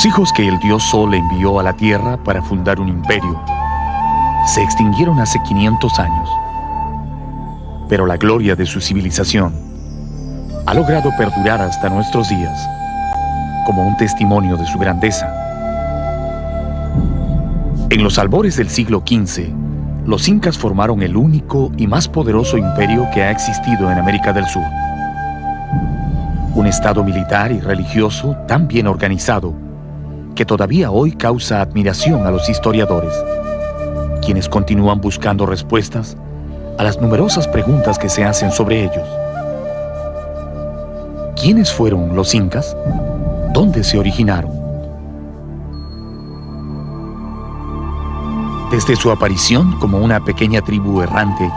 Los hijos que el dios Sol envió a la Tierra para fundar un imperio se extinguieron hace 500 años. Pero la gloria de su civilización ha logrado perdurar hasta nuestros días como un testimonio de su grandeza. En los albores del siglo XV, los incas formaron el único y más poderoso imperio que ha existido en América del Sur. Un estado militar y religioso tan bien organizado que todavía hoy causa admiración a los historiadores, quienes continúan buscando respuestas a las numerosas preguntas que se hacen sobre ellos. ¿Quiénes fueron los incas? ¿Dónde se originaron? Desde su aparición como una pequeña tribu errante,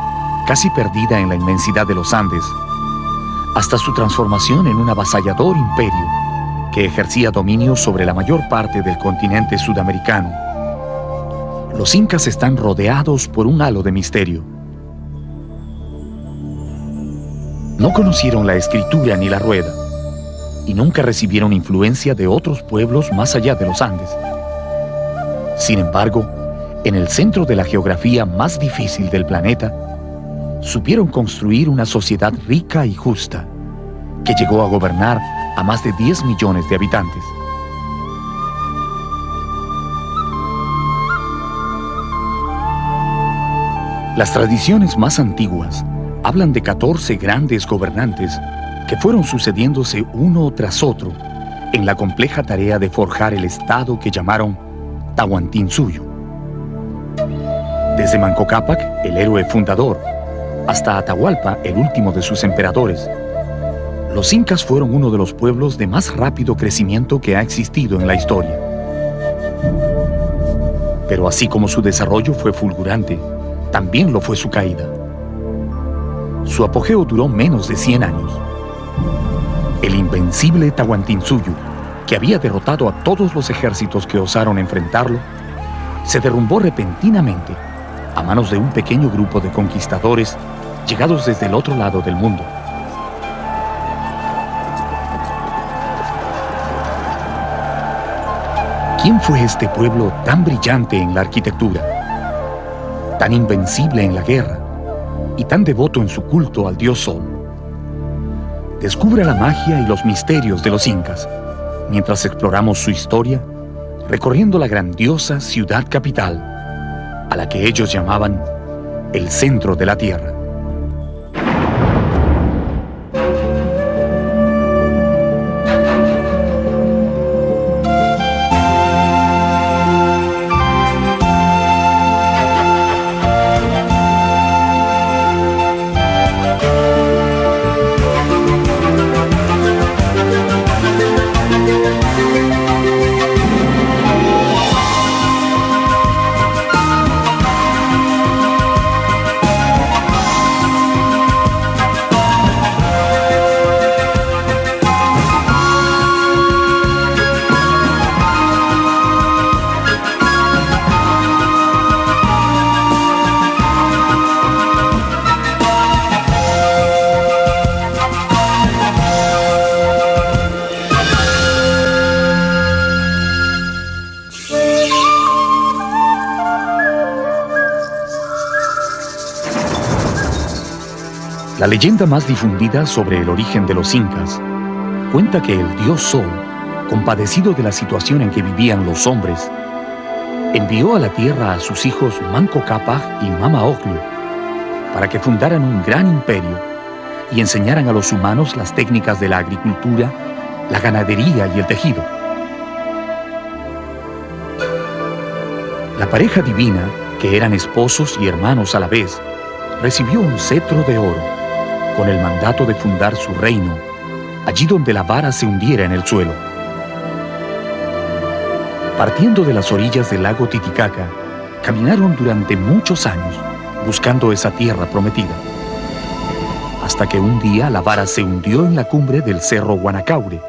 casi perdida en la inmensidad de los Andes, hasta su transformación en un avasallador imperio que ejercía dominio sobre la mayor parte del continente sudamericano, los incas están rodeados por un halo de misterio. No conocieron la escritura ni la rueda, y nunca recibieron influencia de otros pueblos más allá de los Andes. Sin embargo, en el centro de la geografía más difícil del planeta, supieron construir una sociedad rica y justa, que llegó a gobernar a más de 10 millones de habitantes. Las tradiciones más antiguas hablan de 14 grandes gobernantes que fueron sucediéndose uno tras otro en la compleja tarea de forjar el estado que llamaron Tahuantinsuyo. Desde Manco Cápac, el héroe fundador, hasta Atahualpa, el último de sus emperadores, los incas fueron uno de los pueblos de más rápido crecimiento que ha existido en la historia. Pero así como su desarrollo fue fulgurante, también lo fue su caída. Su apogeo duró menos de 100 años. El invencible Tahuantinsuyo, que había derrotado a todos los ejércitos que osaron enfrentarlo, se derrumbó repentinamente a manos de un pequeño grupo de conquistadores llegados desde el otro lado del mundo. ¿Quién fue este pueblo tan brillante en la arquitectura, tan invencible en la guerra y tan devoto en su culto al dios Sol? Descubra la magia y los misterios de los incas mientras exploramos su historia, recorriendo la grandiosa ciudad capital, a la que ellos llamaban el centro de la tierra. La leyenda más difundida sobre el origen de los incas cuenta que el dios Sol, compadecido de la situación en que vivían los hombres, envió a la tierra a sus hijos Manco Cápac y Mama Ocllo para que fundaran un gran imperio y enseñaran a los humanos las técnicas de la agricultura, la ganadería y el tejido. La pareja divina, que eran esposos y hermanos a la vez, recibió un cetro de oro con el mandato de fundar su reino allí donde la vara se hundiera en el suelo. Partiendo de las orillas del lago Titicaca, caminaron durante muchos años buscando esa tierra prometida, hasta que un día la vara se hundió en la cumbre del cerro Guanacaure,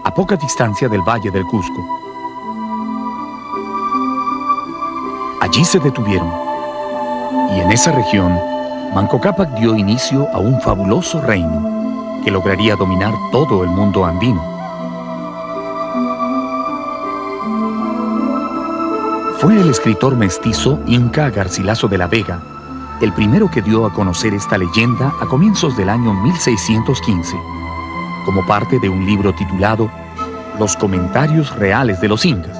a poca distancia del valle del Cusco. Allí se detuvieron, y en esa región Manco Cápac dio inicio a un fabuloso reino que lograría dominar todo el mundo andino. Fue el escritor mestizo Inca Garcilaso de la Vega el primero que dio a conocer esta leyenda a comienzos del año 1615, como parte de un libro titulado Los comentarios reales de los incas.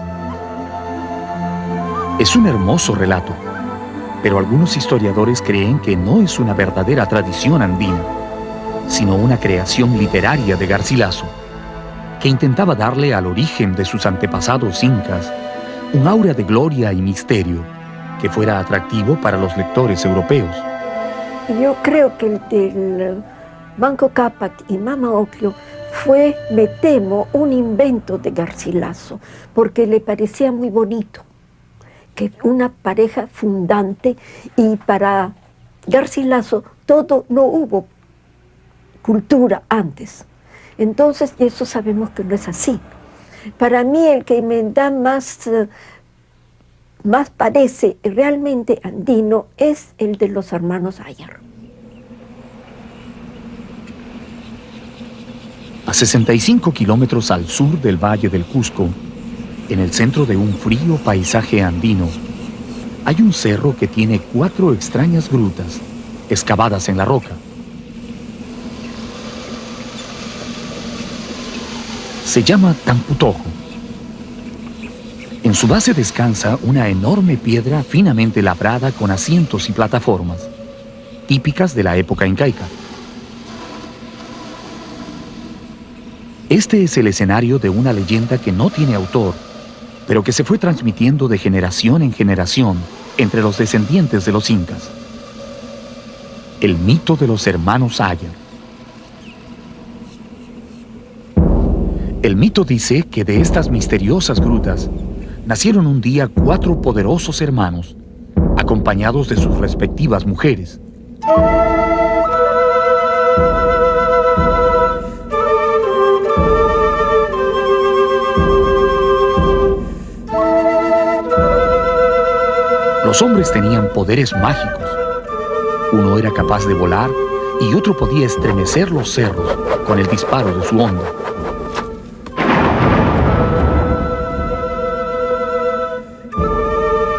Es un hermoso relato, pero algunos historiadores creen que no es una verdadera tradición andina, sino una creación literaria de Garcilaso, que intentaba darle al origen de sus antepasados incas un aura de gloria y misterio que fuera atractivo para los lectores europeos. Yo creo que el Manco Cápac y Mama Ocllo fue, me temo, un invento de Garcilaso, porque le parecía muy bonito, que una pareja fundante, y para Garcilaso no hubo cultura antes. Entonces, eso sabemos que no es así. Para mí, el que me da más parece realmente andino es el de los hermanos Ayar. A 65 kilómetros al sur del Valle del Cusco, en el centro de un frío paisaje andino, hay un cerro que tiene 4 extrañas grutas excavadas en la roca. Se llama Tamputojo. En su base descansa una enorme piedra finamente labrada con asientos y plataformas, típicas de la época incaica. Este es el escenario de una leyenda que no tiene autor, pero que se fue transmitiendo de generación en generación entre los descendientes de los incas. El mito de los hermanos Ayar. El mito dice que de estas misteriosas grutas nacieron un día 4 poderosos hermanos, acompañados de sus respectivas mujeres. Los hombres tenían poderes mágicos. Uno era capaz de volar y otro podía estremecer los cerros con el disparo de su onda.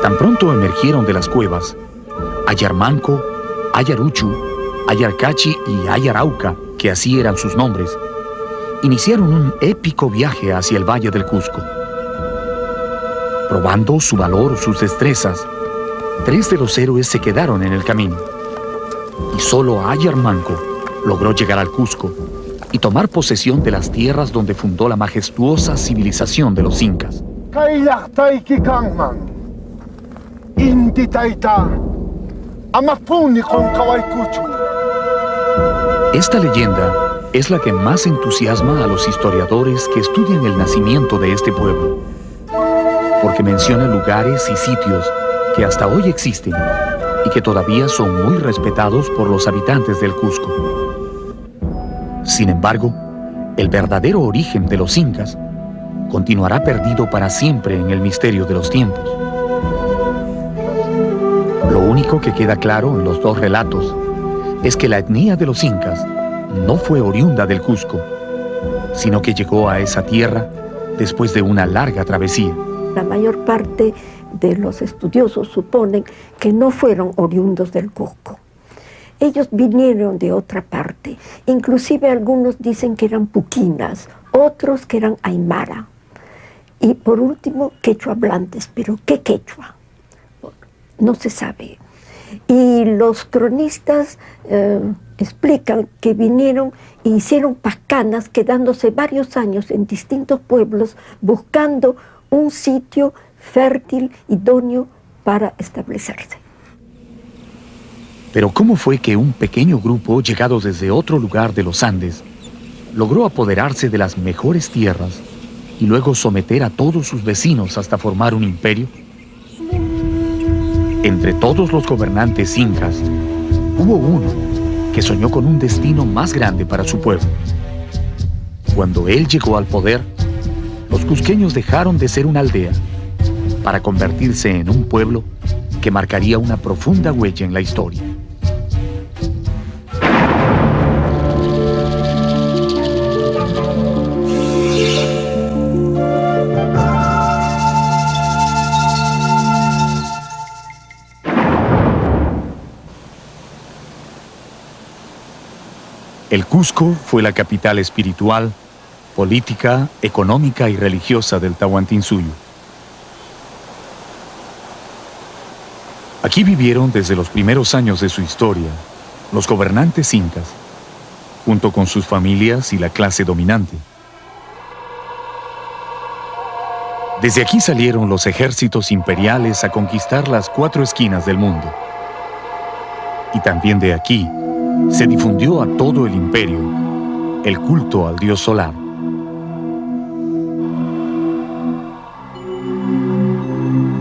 Tan pronto emergieron de las cuevas, Ayarmanco, Ayaruchu, Ayarcachi y Ayarauca, que así eran sus nombres, iniciaron un épico viaje hacia el Valle del Cusco. Probando su valor, sus destrezas, 3 de los héroes se quedaron en el camino, y solo Ayarmanco logró llegar al Cusco y tomar posesión de las tierras donde fundó la majestuosa civilización de los incas. Esta leyenda es la que más entusiasma a los historiadores que estudian el nacimiento de este pueblo, porque menciona lugares y sitios que hasta hoy existen y que todavía son muy respetados por los habitantes del Cusco. Sin embargo, el verdadero origen de los incas continuará perdido para siempre en el misterio de los tiempos. Lo único que queda claro en los 2 relatos es que la etnia de los incas no fue oriunda del Cusco, sino que llegó a esa tierra después de una larga travesía. La mayor parte de los estudiosos suponen que no fueron oriundos del Cusco. Ellos vinieron de otra parte. Inclusive algunos dicen que eran puquinas, otros que eran aymara. Y por último, quechua hablantes. ¿Pero qué quechua? No se sabe. Y los cronistas explican que vinieron e hicieron pacanas, quedándose varios años en distintos pueblos buscando un sitio fértil, idóneo para establecerse. Pero ¿cómo fue que un pequeño grupo llegado desde otro lugar de los Andes logró apoderarse de las mejores tierras y luego someter a todos sus vecinos hasta formar un imperio? Entre todos los gobernantes incas, hubo uno que soñó con un destino más grande para su pueblo. Cuando él llegó al poder, los cusqueños dejaron de ser una aldea para convertirse en un pueblo que marcaría una profunda huella en la historia. El Cusco fue la capital espiritual, política, económica y religiosa del Tahuantinsuyo. Aquí vivieron desde los primeros años de su historia los gobernantes incas, junto con sus familias y la clase dominante. Desde aquí salieron los ejércitos imperiales a conquistar las 4 esquinas del mundo. Y también de aquí se difundió a todo el imperio el culto al dios solar.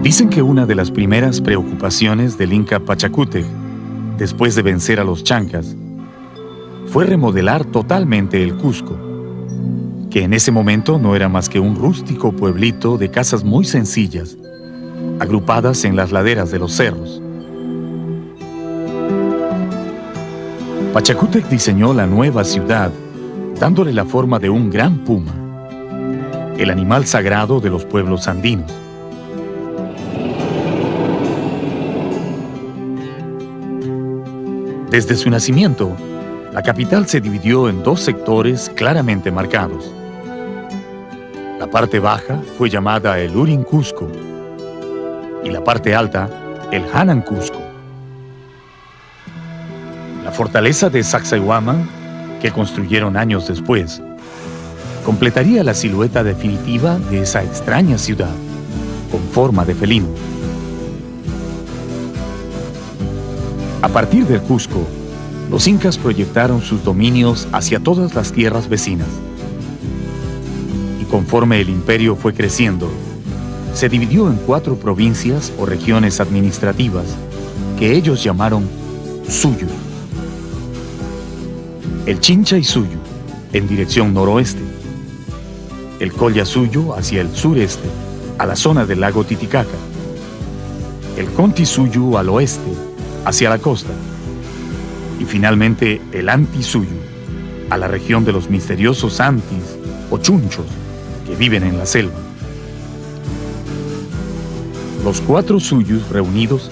Dicen que una de las primeras preocupaciones del Inca Pachacútec, después de vencer a los chancas, fue remodelar totalmente el Cusco, que en ese momento no era más que un rústico pueblito de casas muy sencillas, agrupadas en las laderas de los cerros. Pachacútec diseñó la nueva ciudad, dándole la forma de un gran puma, el animal sagrado de los pueblos andinos. Desde su nacimiento, la capital se dividió en 2 sectores claramente marcados. La parte baja fue llamada el Urin Cusco y la parte alta el Hanan Cusco. La fortaleza de Sacsayhuaman, que construyeron años después, completaría la silueta definitiva de esa extraña ciudad, con forma de felino. A partir del Cusco, los incas proyectaron sus dominios hacia todas las tierras vecinas. Y conforme el imperio fue creciendo, se dividió en 4 provincias o regiones administrativas que ellos llamaron Suyus. El Chincha-Suyu, en dirección noroeste. El Collasuyu hacia el sureste, a la zona del lago Titicaca. El Conti-Suyu al oeste, hacia la costa. Y finalmente el Anti-Suyu, a la región de los misteriosos Antis o Chunchos que viven en la selva. Los 4 Suyus reunidos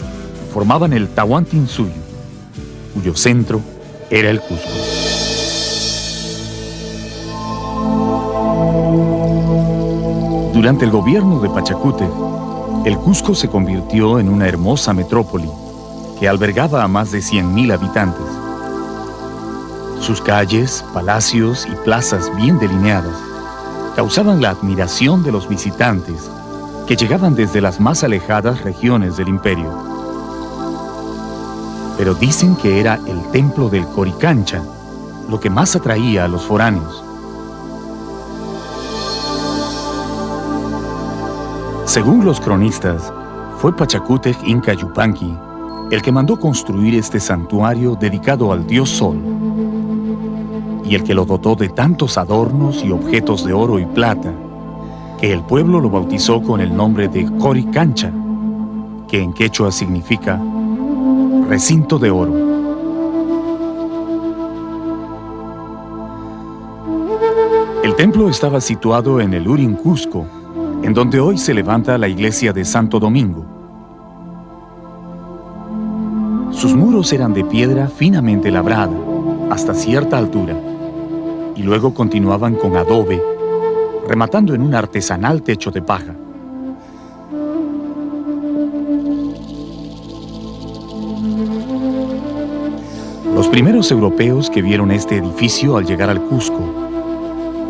formaban el Tahuantinsuyo, cuyo centro era el Cusco. Durante el gobierno de Pachacútec, el Cusco se convirtió en una hermosa metrópoli que albergaba a más de 100.000 habitantes. Sus calles, palacios y plazas bien delineadas causaban la admiración de los visitantes que llegaban desde las más alejadas regiones del imperio. Pero dicen que era el templo del Coricancha lo que más atraía a los foráneos. Según los cronistas, fue Pachacútec Inca Yupanqui el que mandó construir este santuario dedicado al dios Sol, y el que lo dotó de tantos adornos y objetos de oro y plata, que el pueblo lo bautizó con el nombre de Coricancha, que en quechua significa recinto de oro. El templo estaba situado en el Urin Cusco, en donde hoy se levanta la iglesia de Santo Domingo. Sus muros eran de piedra finamente labrada, hasta cierta altura, y luego continuaban con adobe, rematando en un artesanal techo de paja. Los primeros europeos que vieron este edificio al llegar al Cusco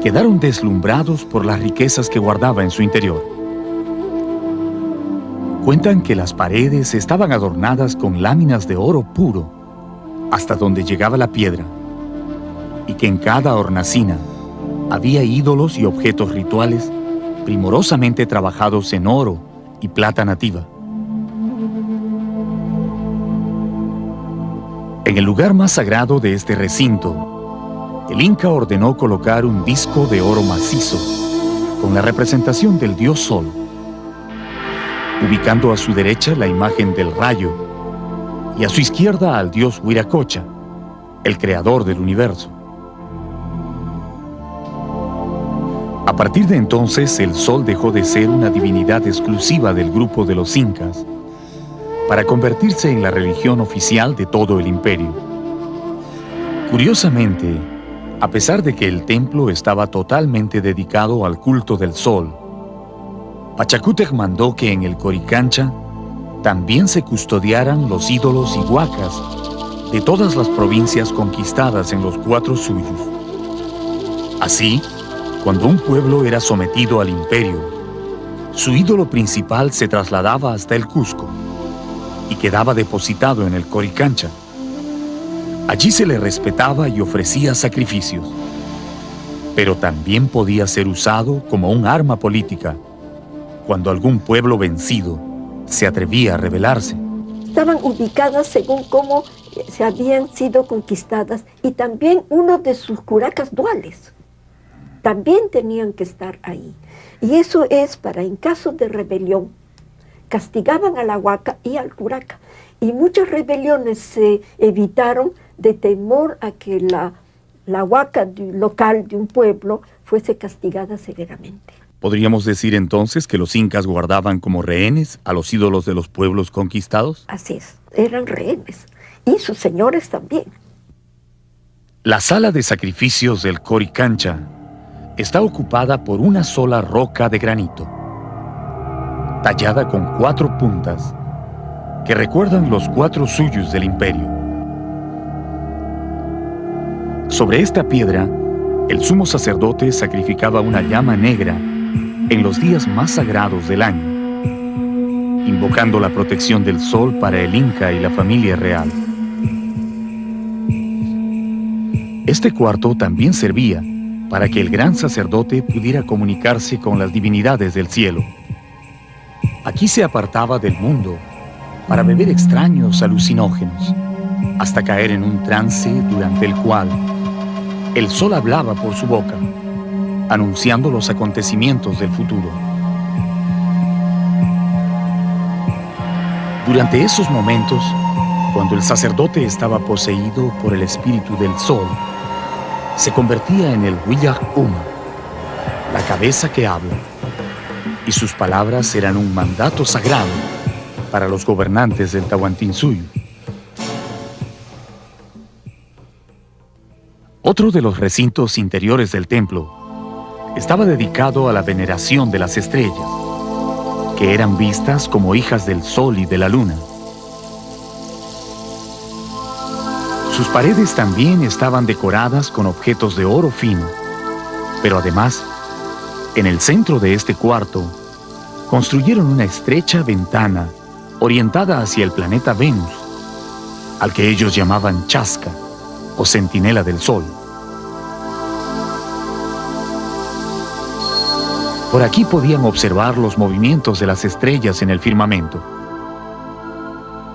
quedaron deslumbrados por las riquezas que guardaba en su interior. Cuentan que las paredes estaban adornadas con láminas de oro puro, hasta donde llegaba la piedra, y que en cada hornacina había ídolos y objetos rituales primorosamente trabajados en oro y plata nativa. En el lugar más sagrado de este recinto, el Inca ordenó colocar un disco de oro macizo con la representación del dios Sol, ubicando a su derecha la imagen del rayo y a su izquierda al dios Huiracocha, el creador del universo. A partir de entonces, el Sol dejó de ser una divinidad exclusiva del grupo de los incas para convertirse en la religión oficial de todo el imperio. Curiosamente, A pesar de que el templo estaba totalmente dedicado al culto del sol, Pachacútec mandó que en el Coricancha también se custodiaran los ídolos y huacas de todas las provincias conquistadas en los 4 suyos. Así, cuando un pueblo era sometido al imperio, su ídolo principal se trasladaba hasta el Cusco y quedaba depositado en el Coricancha. Allí se le respetaba y ofrecía sacrificios, pero también podía ser usado como un arma política cuando algún pueblo vencido se atrevía a rebelarse. Estaban ubicadas según cómo se habían sido conquistadas, y también uno de sus curacas duales. También tenían que estar ahí. Y eso es para, en caso de rebelión, castigaban a la huaca y al curaca. Y muchas rebeliones se evitaron de temor a que la huaca local de un pueblo fuese castigada severamente. ¿Podríamos decir entonces que los incas guardaban como rehenes a los ídolos de los pueblos conquistados? Así es, eran rehenes. Y sus señores también. La sala de sacrificios del Coricancha está ocupada por una sola roca de granito, tallada con 4 puntas, que recuerdan los 4 suyos del imperio. Sobre esta piedra, el sumo sacerdote sacrificaba una llama negra en los días más sagrados del año, invocando la protección del sol para el Inca y la familia real. Este cuarto también servía para que el gran sacerdote pudiera comunicarse con las divinidades del cielo. Aquí se apartaba del mundo para beber extraños alucinógenos, hasta caer en un trance durante el cual el sol hablaba por su boca, anunciando los acontecimientos del futuro. Durante esos momentos, cuando el sacerdote estaba poseído por el espíritu del sol, se convertía en el Huillag Uma, la cabeza que habla, y sus palabras eran un mandato sagrado para los gobernantes del Tahuantinsuyo. Otro de los recintos interiores del templo estaba dedicado a la veneración de las estrellas, que eran vistas como hijas del sol y de la luna. Sus paredes también estaban decoradas con objetos de oro fino, pero además, en el centro de este cuarto, construyeron una estrecha ventana orientada hacia el planeta Venus, al que ellos llamaban Chasca, o centinela del sol. Por aquí podían observar los movimientos de las estrellas en el firmamento.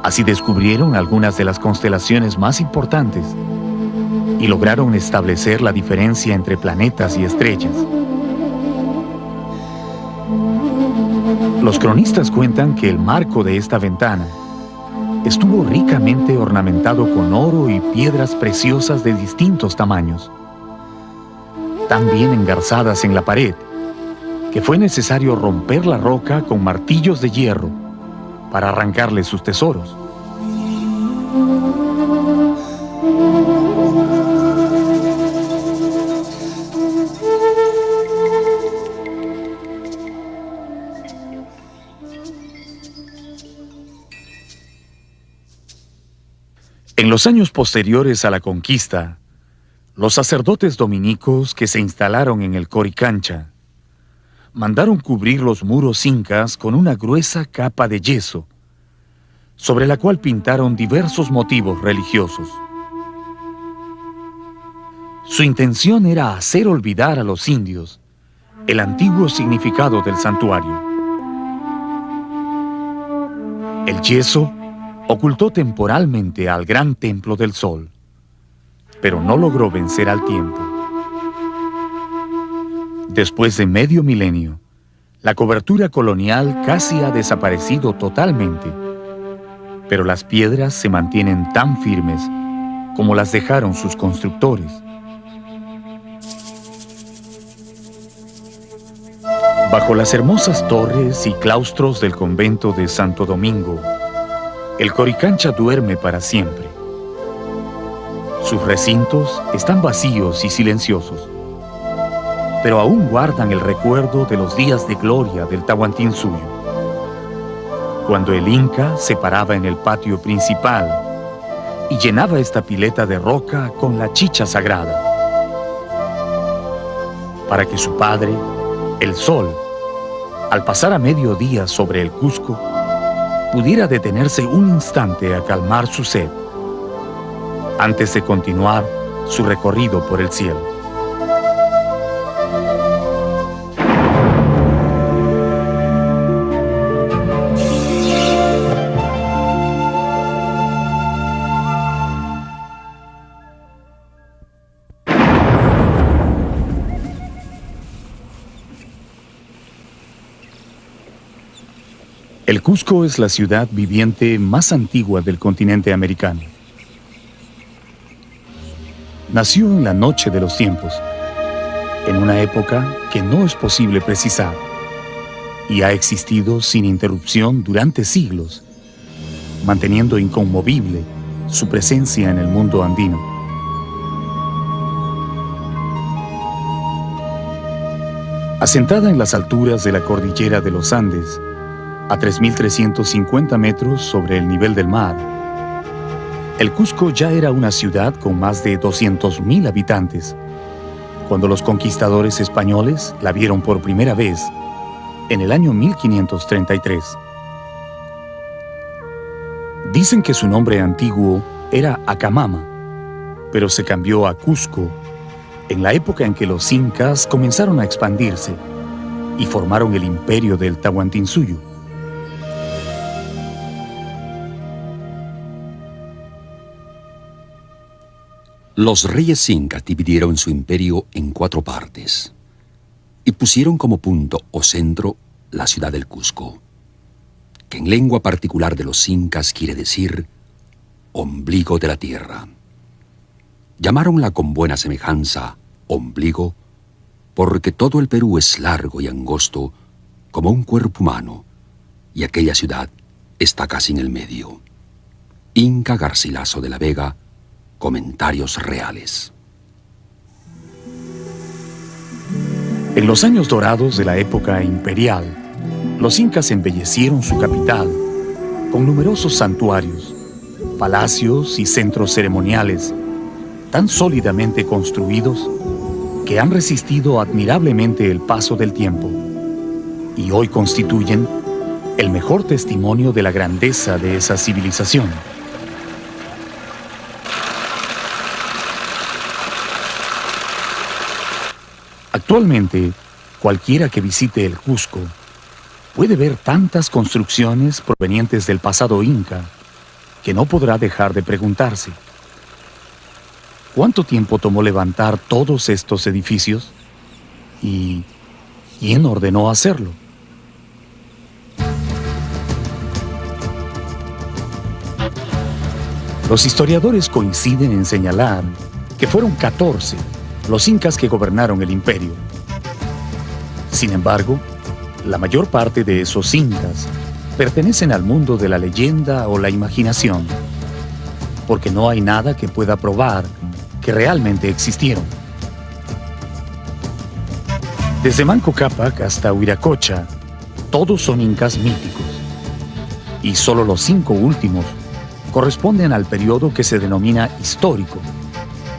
Así descubrieron algunas de las constelaciones más importantes y lograron establecer la diferencia entre planetas y estrellas. Los cronistas cuentan que el marco de esta ventana estuvo ricamente ornamentado con oro y piedras preciosas de distintos tamaños, tan bien engarzadas en la pared que fue necesario romper la roca con martillos de hierro para arrancarle sus tesoros. En los años posteriores a la conquista, los sacerdotes dominicos que se instalaron en el Coricancha mandaron cubrir los muros incas con una gruesa capa de yeso, sobre la cual pintaron diversos motivos religiosos. Su intención era hacer olvidar a los indios el antiguo significado del santuario. El yeso ocultó temporalmente al gran templo del sol, pero no logró vencer al tiempo. Después de medio milenio, la cobertura colonial casi ha desaparecido totalmente, pero las piedras se mantienen tan firmes como las dejaron sus constructores. Bajo las hermosas torres y claustros del convento de Santo Domingo, el Coricancha duerme para siempre. Sus recintos están vacíos y silenciosos, pero aún guardan el recuerdo de los días de gloria del Tahuantinsuyo, cuando el Inca se paraba en el patio principal y llenaba esta pileta de roca con la chicha sagrada, para que su padre, el sol, al pasar a mediodía sobre el Cusco, pudiera detenerse un instante a calmar su sed, antes de continuar su recorrido por el cielo. El Cusco es la ciudad viviente más antigua del continente americano. Nació en la noche de los tiempos, en una época que no es posible precisar, y ha existido sin interrupción durante siglos, manteniendo inconmovible su presencia en el mundo andino. Asentada en las alturas de la cordillera de los Andes, a 3.350 metros sobre el nivel del mar, el Cusco ya era una ciudad con más de 200.000 habitantes, cuando los conquistadores españoles la vieron por primera vez en el año 1533. Dicen que su nombre antiguo era Acamama, pero se cambió a Cusco en la época en que los incas comenzaron a expandirse y formaron el imperio del Tahuantinsuyo. Los reyes incas dividieron su imperio en 4 partes y pusieron como punto o centro la ciudad del Cusco, que en lengua particular de los incas quiere decir ombligo de la tierra. Llamaronla con buena semejanza ombligo porque todo el Perú es largo y angosto como un cuerpo humano y aquella ciudad está casi en el medio. Inca Garcilaso de la Vega, Comentarios Reales. En los años dorados de la época imperial, los incas embellecieron su capital con numerosos santuarios, palacios y centros ceremoniales tan sólidamente construidos que han resistido admirablemente el paso del tiempo y hoy constituyen el mejor testimonio de la grandeza de esa civilización. Actualmente, cualquiera que visite el Cusco puede ver tantas construcciones provenientes del pasado inca que no podrá dejar de preguntarse: ¿cuánto tiempo tomó levantar todos estos edificios? ¿Y quién ordenó hacerlo? Los historiadores coinciden en señalar que fueron 14 los incas que gobernaron el imperio. Sin embargo, la mayor parte de esos incas pertenecen al mundo de la leyenda o la imaginación, porque no hay nada que pueda probar que realmente existieron. Desde Manco Cápac hasta Huiracocha, todos son incas míticos, y solo los 5 últimos corresponden al periodo que se denomina histórico,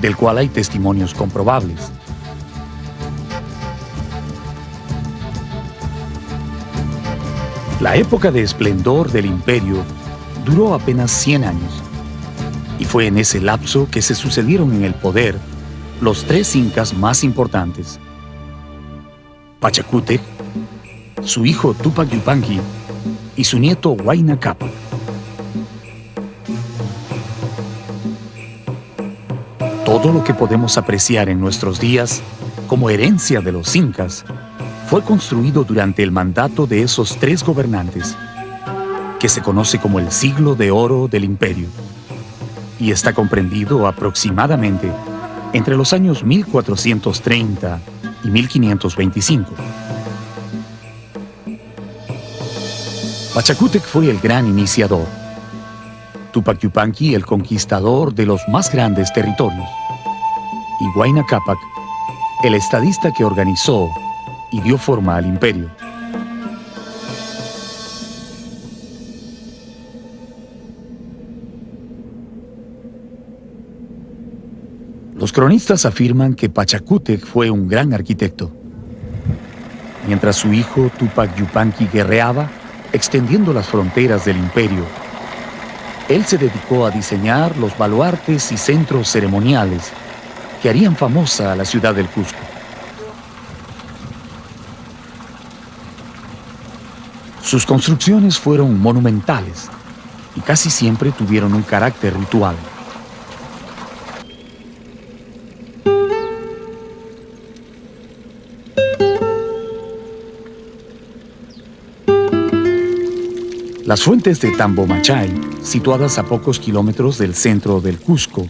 del cual hay testimonios comprobables. La época de esplendor del imperio duró apenas 100 años, y fue en ese lapso que se sucedieron en el poder los 3 incas más importantes: Pachacútec, su hijo Túpac Yupanqui y su nieto Huayna Cápac. Todo lo que podemos apreciar en nuestros días como herencia de los incas fue construido durante el mandato de esos 3 gobernantes, que se conoce como el siglo de oro del imperio, y está comprendido aproximadamente entre los años 1430 y 1525. Pachacútec fue el gran iniciador. Tupac Yupanqui el conquistador de los más grandes territorios, y Huayna Cápac el estadista que organizó y dio forma al imperio. Los cronistas afirman que Pachacútec fue un gran arquitecto. Mientras su hijo Tupac Yupanqui guerreaba, extendiendo las fronteras del imperio, él se dedicó a diseñar los baluartes y centros ceremoniales que harían famosa a la ciudad del Cusco. Sus construcciones fueron monumentales y casi siempre tuvieron un carácter ritual. Las fuentes de Tambomachay, situadas a pocos kilómetros del centro del Cusco,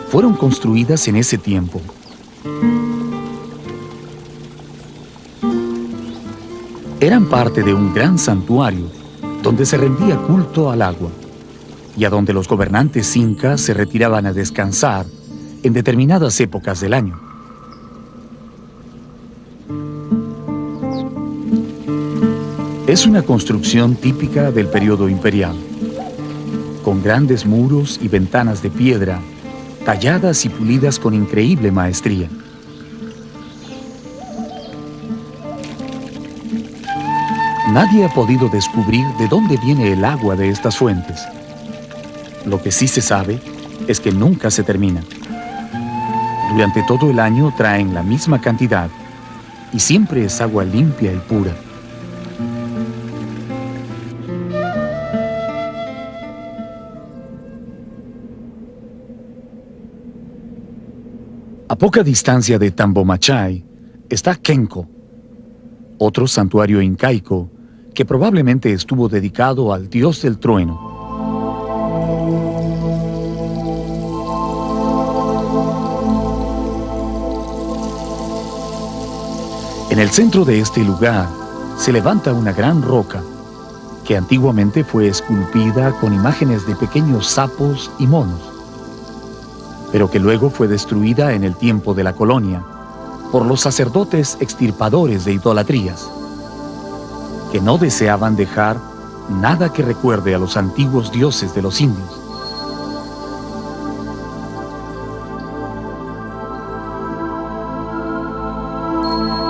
fueron construidas en ese tiempo. Eran parte de un gran santuario donde se rendía culto al agua y a donde los gobernantes incas se retiraban a descansar en determinadas épocas del año. Es una construcción típica del periodo imperial, con grandes muros y ventanas de piedra, talladas y pulidas con increíble maestría. Nadie ha podido descubrir de dónde viene el agua de estas fuentes. Lo que sí se sabe es que nunca se termina. Durante todo el año traen la misma cantidad y siempre es agua limpia y pura. A poca distancia de Tambomachay está Kenko, otro santuario incaico que probablemente estuvo dedicado al dios del trueno. En el centro de este lugar se levanta una gran roca que antiguamente fue esculpida con imágenes de pequeños sapos y monos, pero que luego fue destruida en el tiempo de la colonia por los sacerdotes extirpadores de idolatrías, que no deseaban dejar nada que recuerde a los antiguos dioses de los indios.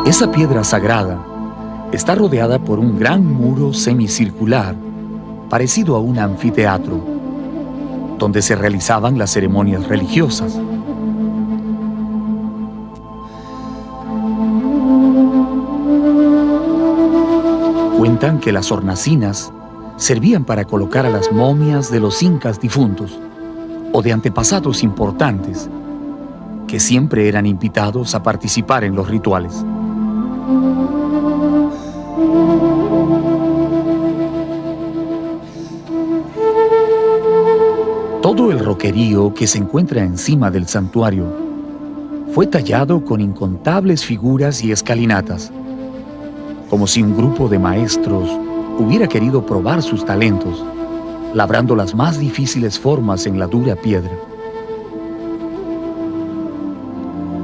Esa piedra sagrada está rodeada por un gran muro semicircular, parecido a un anfiteatro, donde se realizaban las ceremonias religiosas. Cuentan que las hornacinas servían para colocar a las momias de los incas difuntos o de antepasados importantes, que siempre eran invitados a participar en los rituales. Todo el roquerío que se encuentra encima del santuario fue tallado con incontables figuras y escalinatas, como si un grupo de maestros hubiera querido probar sus talentos, labrando las más difíciles formas en la dura piedra.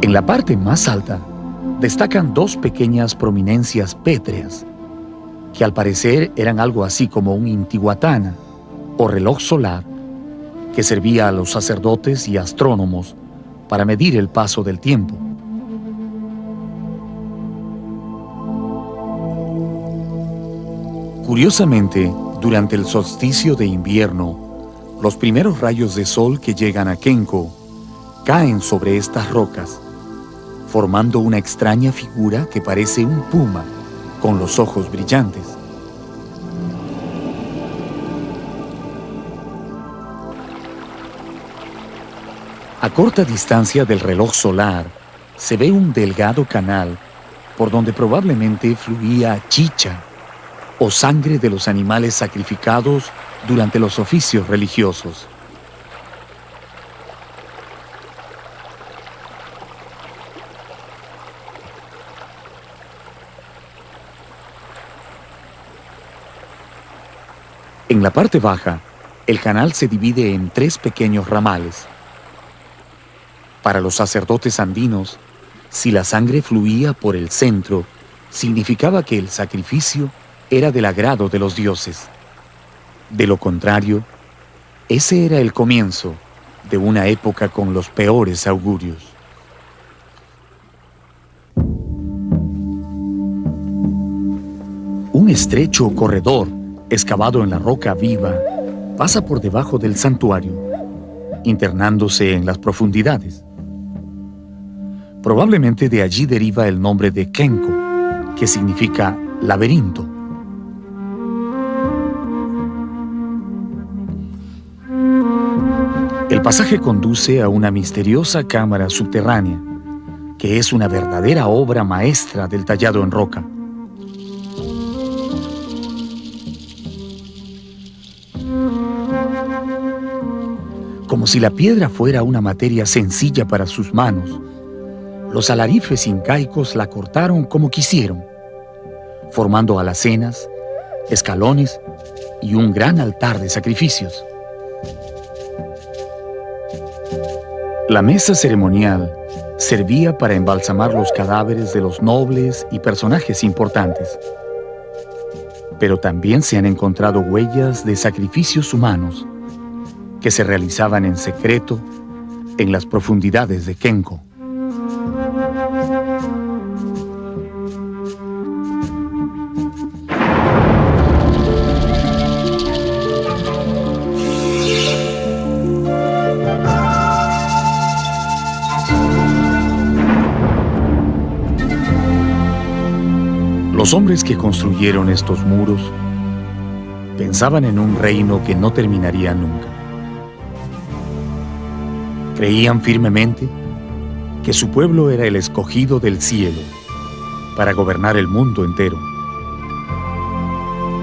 En la parte más alta destacan dos pequeñas prominencias pétreas, que al parecer eran algo así como un intihuatana o reloj solar, que servía a los sacerdotes y astrónomos para medir el paso del tiempo. Curiosamente, durante el solsticio de invierno, los primeros rayos de sol que llegan a Kenko caen sobre estas rocas, formando una extraña figura que parece un puma con los ojos brillantes. A corta distancia del reloj solar se ve un delgado canal por donde probablemente fluía chicha o sangre de los animales sacrificados durante los oficios religiosos. En la parte baja el canal se divide en 3 pequeños ramales. Para los sacerdotes andinos, si la sangre fluía por el centro, significaba que el sacrificio era del agrado de los dioses. De lo contrario, ese era el comienzo de una época con los peores augurios. Un estrecho corredor, excavado en la roca viva, pasa por debajo del santuario, internándose en las profundidades. Probablemente de allí deriva el nombre de Kenko, que significa laberinto. El pasaje conduce a una misteriosa cámara subterránea, que es una verdadera obra maestra del tallado en roca. Como si la piedra fuera una materia sencilla para sus manos, los alarifes incaicos la cortaron como quisieron, formando alacenas, escalones y un gran altar de sacrificios. La mesa ceremonial servía para embalsamar los cadáveres de los nobles y personajes importantes. Pero también se han encontrado huellas de sacrificios humanos que se realizaban en secreto en las profundidades de Kenko. Los hombres que construyeron estos muros pensaban en un reino que no terminaría nunca. Creían firmemente que su pueblo era el escogido del cielo para gobernar el mundo entero.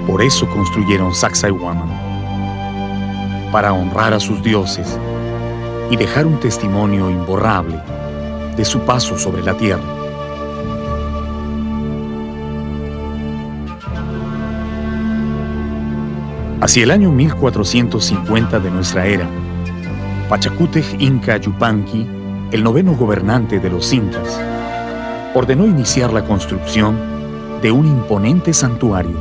Por eso construyeron Sacsayhuaman, para honrar a sus dioses y dejar un testimonio imborrable de su paso sobre la tierra. Hacia el año 1450 de nuestra era, Pachacútec Inca Yupanqui, el 9º gobernante de los incas, ordenó iniciar la construcción de un imponente santuario,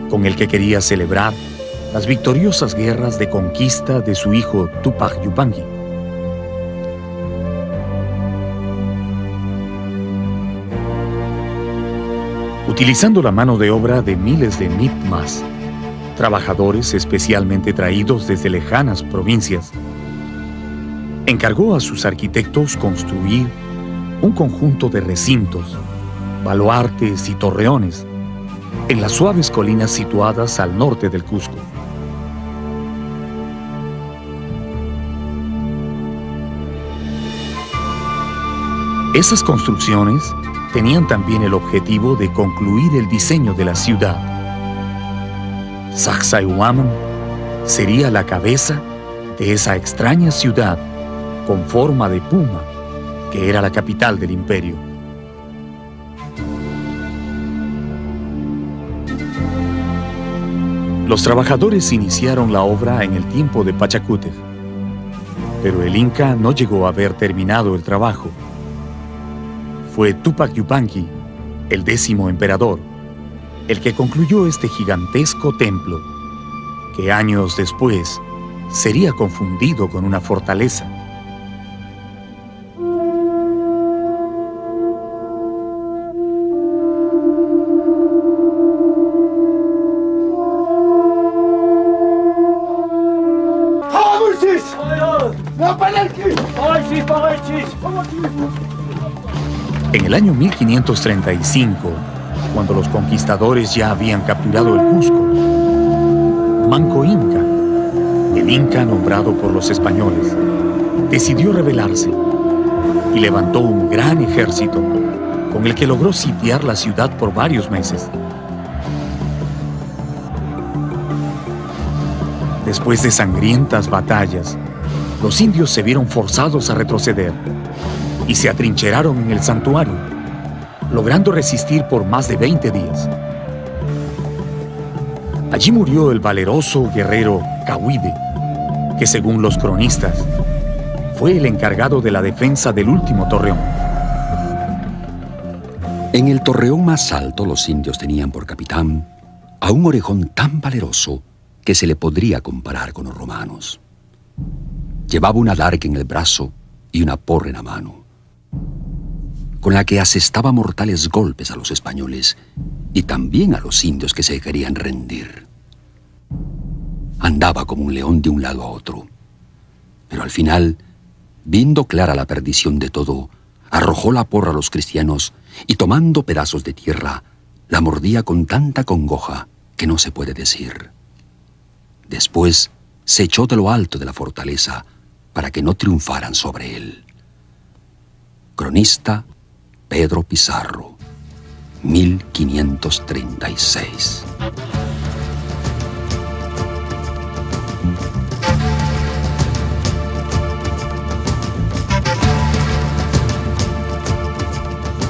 con el que quería celebrar las victoriosas guerras de conquista de su hijo Tupac Yupanqui. Utilizando la mano de obra de miles de mitmas, trabajadores especialmente traídos desde lejanas provincias, encargó a sus arquitectos construir un conjunto de recintos, baluartes y torreones en las suaves colinas situadas al norte del Cusco. Esas construcciones tenían también el objetivo de concluir el diseño de la ciudad. Sacsayhuaman sería la cabeza de esa extraña ciudad con forma de puma que era la capital del imperio. Los trabajadores iniciaron la obra en el tiempo de Pachacútec, pero el Inca no llegó a haber terminado el trabajo. Fue Tupac Yupanqui, el 10º emperador, el que concluyó este gigantesco templo, que años después sería confundido con una fortaleza. En el año 1535, cuando los conquistadores ya habían capturado el Cusco, Manco Inca, el Inca nombrado por los españoles, decidió rebelarse y levantó un gran ejército con el que logró sitiar la ciudad por varios meses. Después de sangrientas batallas, los indios se vieron forzados a retroceder y se atrincheraron en el santuario, logrando resistir por más de 20 días. Allí murió el valeroso guerrero Cahuide, que según los cronistas, fue el encargado de la defensa del último torreón. En el torreón más alto los indios tenían por capitán a un orejón tan valeroso que se le podría comparar con los romanos. Llevaba una daga en el brazo y una porra en la mano, con la que asestaba mortales golpes a los españoles y también a los indios que se querían rendir. Andaba como un león de un lado a otro, pero al final, viendo clara la perdición de todo, arrojó la porra a los cristianos y tomando pedazos de tierra, la mordía con tanta congoja que no se puede decir. Después se echó de lo alto de la fortaleza para que no triunfaran sobre él. Cronista Pedro Pizarro, 1536.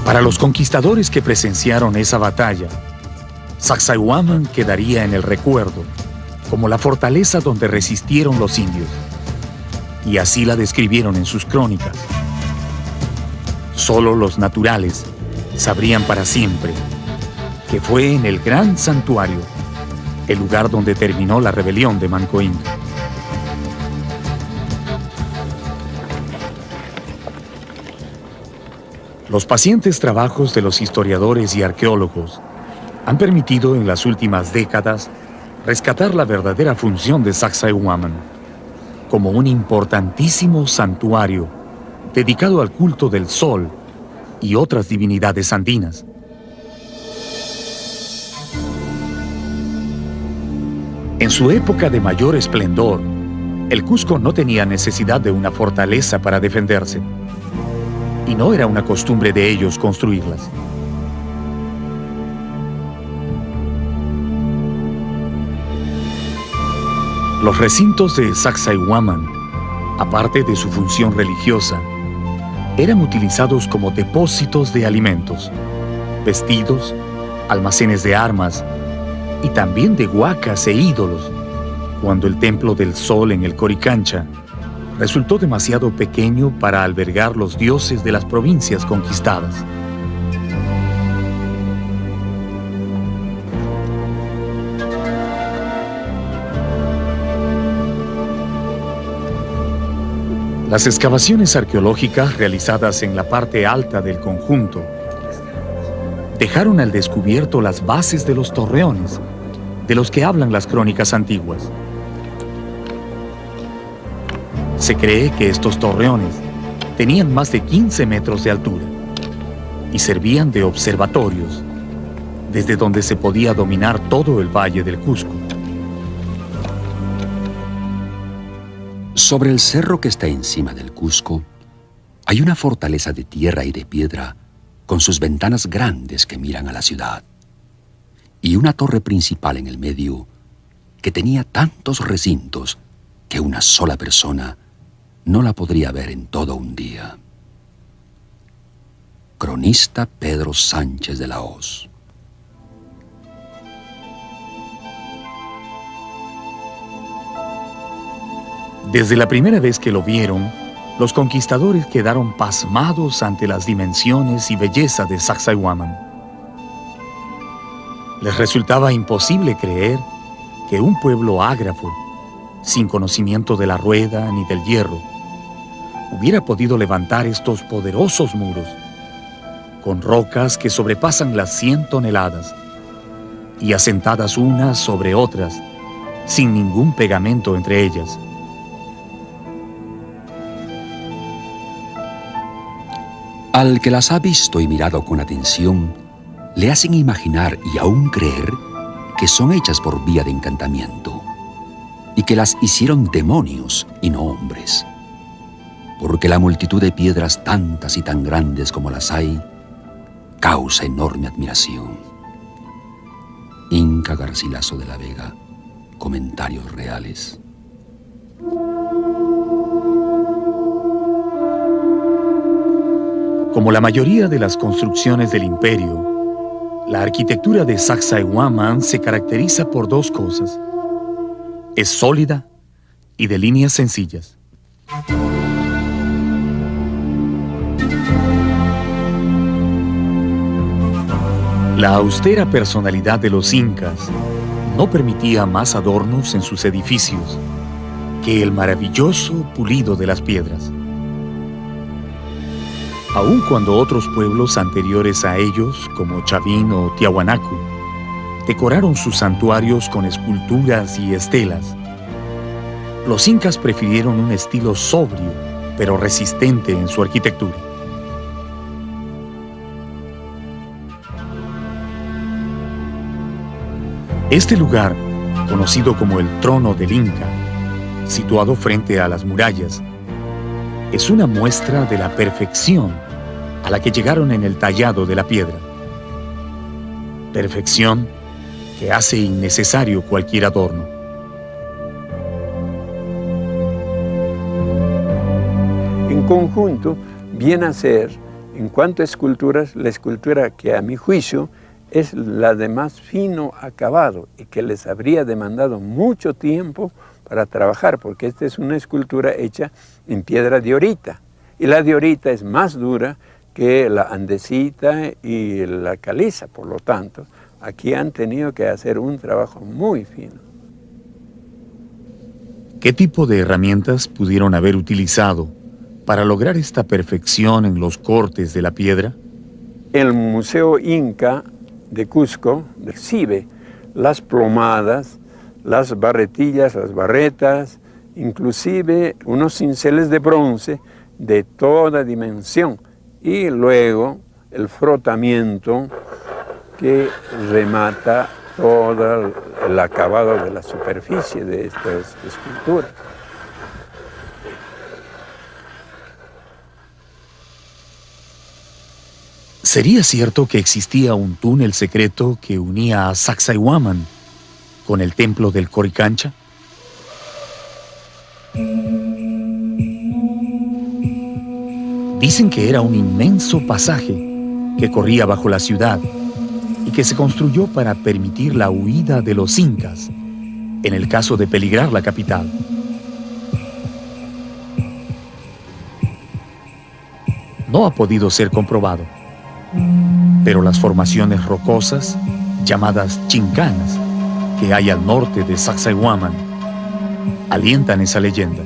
Para los conquistadores que presenciaron esa batalla, Sacsayhuaman quedaría en el recuerdo como la fortaleza donde resistieron los indios, y así la describieron en sus crónicas. Solo los naturales sabrían para siempre que fue en el gran santuario el lugar donde terminó la rebelión de Manco Inca. Los pacientes trabajos de los historiadores y arqueólogos han permitido en las últimas décadas rescatar la verdadera función de Sacsayhuaman como un importantísimo santuario dedicado al culto del sol y otras divinidades andinas. En su época de mayor esplendor, el Cusco no tenía necesidad de una fortaleza para defenderse, y no era una costumbre de ellos construirlas. Los recintos de Sacsayhuaman, aparte de su función religiosa, eran utilizados como depósitos de alimentos, vestidos, almacenes de armas y también de huacas e ídolos, cuando el templo del sol en el Coricancha resultó demasiado pequeño para albergar los dioses de las provincias conquistadas. Las excavaciones arqueológicas realizadas en la parte alta del conjunto dejaron al descubierto las bases de los torreones de los que hablan las crónicas antiguas. Se cree que estos torreones tenían más de 15 metros de altura y servían de observatorios, desde donde se podía dominar todo el valle del Cusco. Sobre el cerro que está encima del Cusco, hay una fortaleza de tierra y de piedra con sus ventanas grandes que miran a la ciudad, y una torre principal en el medio que tenía tantos recintos que una sola persona no la podría ver en todo un día. Cronista Pedro Sánchez de la Hoz. Desde la primera vez que lo vieron, los conquistadores quedaron pasmados ante las dimensiones y belleza de Sacsayhuaman. Les resultaba imposible creer que un pueblo ágrafo, sin conocimiento de la rueda ni del hierro, hubiera podido levantar estos poderosos muros, con rocas que sobrepasan las 100 toneladas, y asentadas unas sobre otras, sin ningún pegamento entre ellas. Al que las ha visto y mirado con atención, le hacen imaginar y aún creer que son hechas por vía de encantamiento y que las hicieron demonios y no hombres, porque la multitud de piedras tantas y tan grandes como las hay causa enorme admiración. Inca Garcilaso de la Vega, Comentarios Reales. Como la mayoría de las construcciones del imperio, la arquitectura de Sacsayhuaman se caracteriza por dos cosas: Es sólida y de líneas sencillas. La austera personalidad de los incas no permitía más adornos en sus edificios que el maravilloso pulido de las piedras. Aun cuando otros pueblos anteriores a ellos, como Chavín o Tiahuanacu, decoraron sus santuarios con esculturas y estelas, los incas prefirieron un estilo sobrio, pero resistente en su arquitectura. Este lugar, conocido como el Trono del Inca, situado frente a las murallas, es una muestra de la perfección a la que llegaron en el tallado de la piedra. Perfección que hace innecesario cualquier adorno. En conjunto, viene a ser, en cuanto a esculturas, la escultura que a mi juicio es la de más fino acabado y que les habría demandado mucho tiempo para trabajar, porque esta es una escultura hecha en piedra diorita, y la diorita es más dura que la andesita y la caliza, por lo tanto, aquí han tenido que hacer un trabajo muy fino. ¿Qué tipo de herramientas pudieron haber utilizado para lograr esta perfección en los cortes de la piedra? El Museo Inca de Cusco exhibe las plomadas, las barretillas, las barretas, inclusive unos cinceles de bronce de toda dimensión, y luego el frotamiento que remata todo el acabado de la superficie de estas esculturas. ¿Sería cierto que existía un túnel secreto que unía a Sacsayhuaman con el templo del Coricancha? Dicen que era un inmenso pasaje que corría bajo la ciudad y que se construyó para permitir la huida de los incas en el caso de peligrar la capital. No ha podido ser comprobado, pero las formaciones rocosas, llamadas chincanas, que hay al norte de Sacsayhuaman, alientan esa leyenda.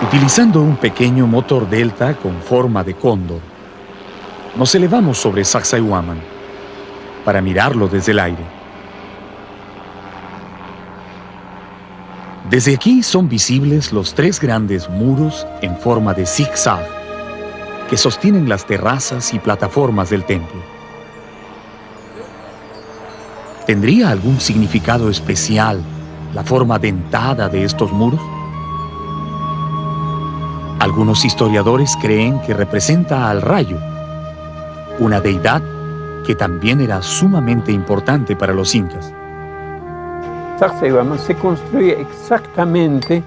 Utilizando un pequeño motor delta con forma de cóndor, nos elevamos sobre Sacsayhuaman para mirarlo desde el aire. Desde aquí son visibles los tres grandes muros en forma de zigzag que sostienen las terrazas y plataformas del templo. ¿Tendría algún significado especial la forma dentada de estos muros? Algunos historiadores creen que representa al rayo, una deidad que también era sumamente importante para los incas. Sacsayhuaman se construye exactamente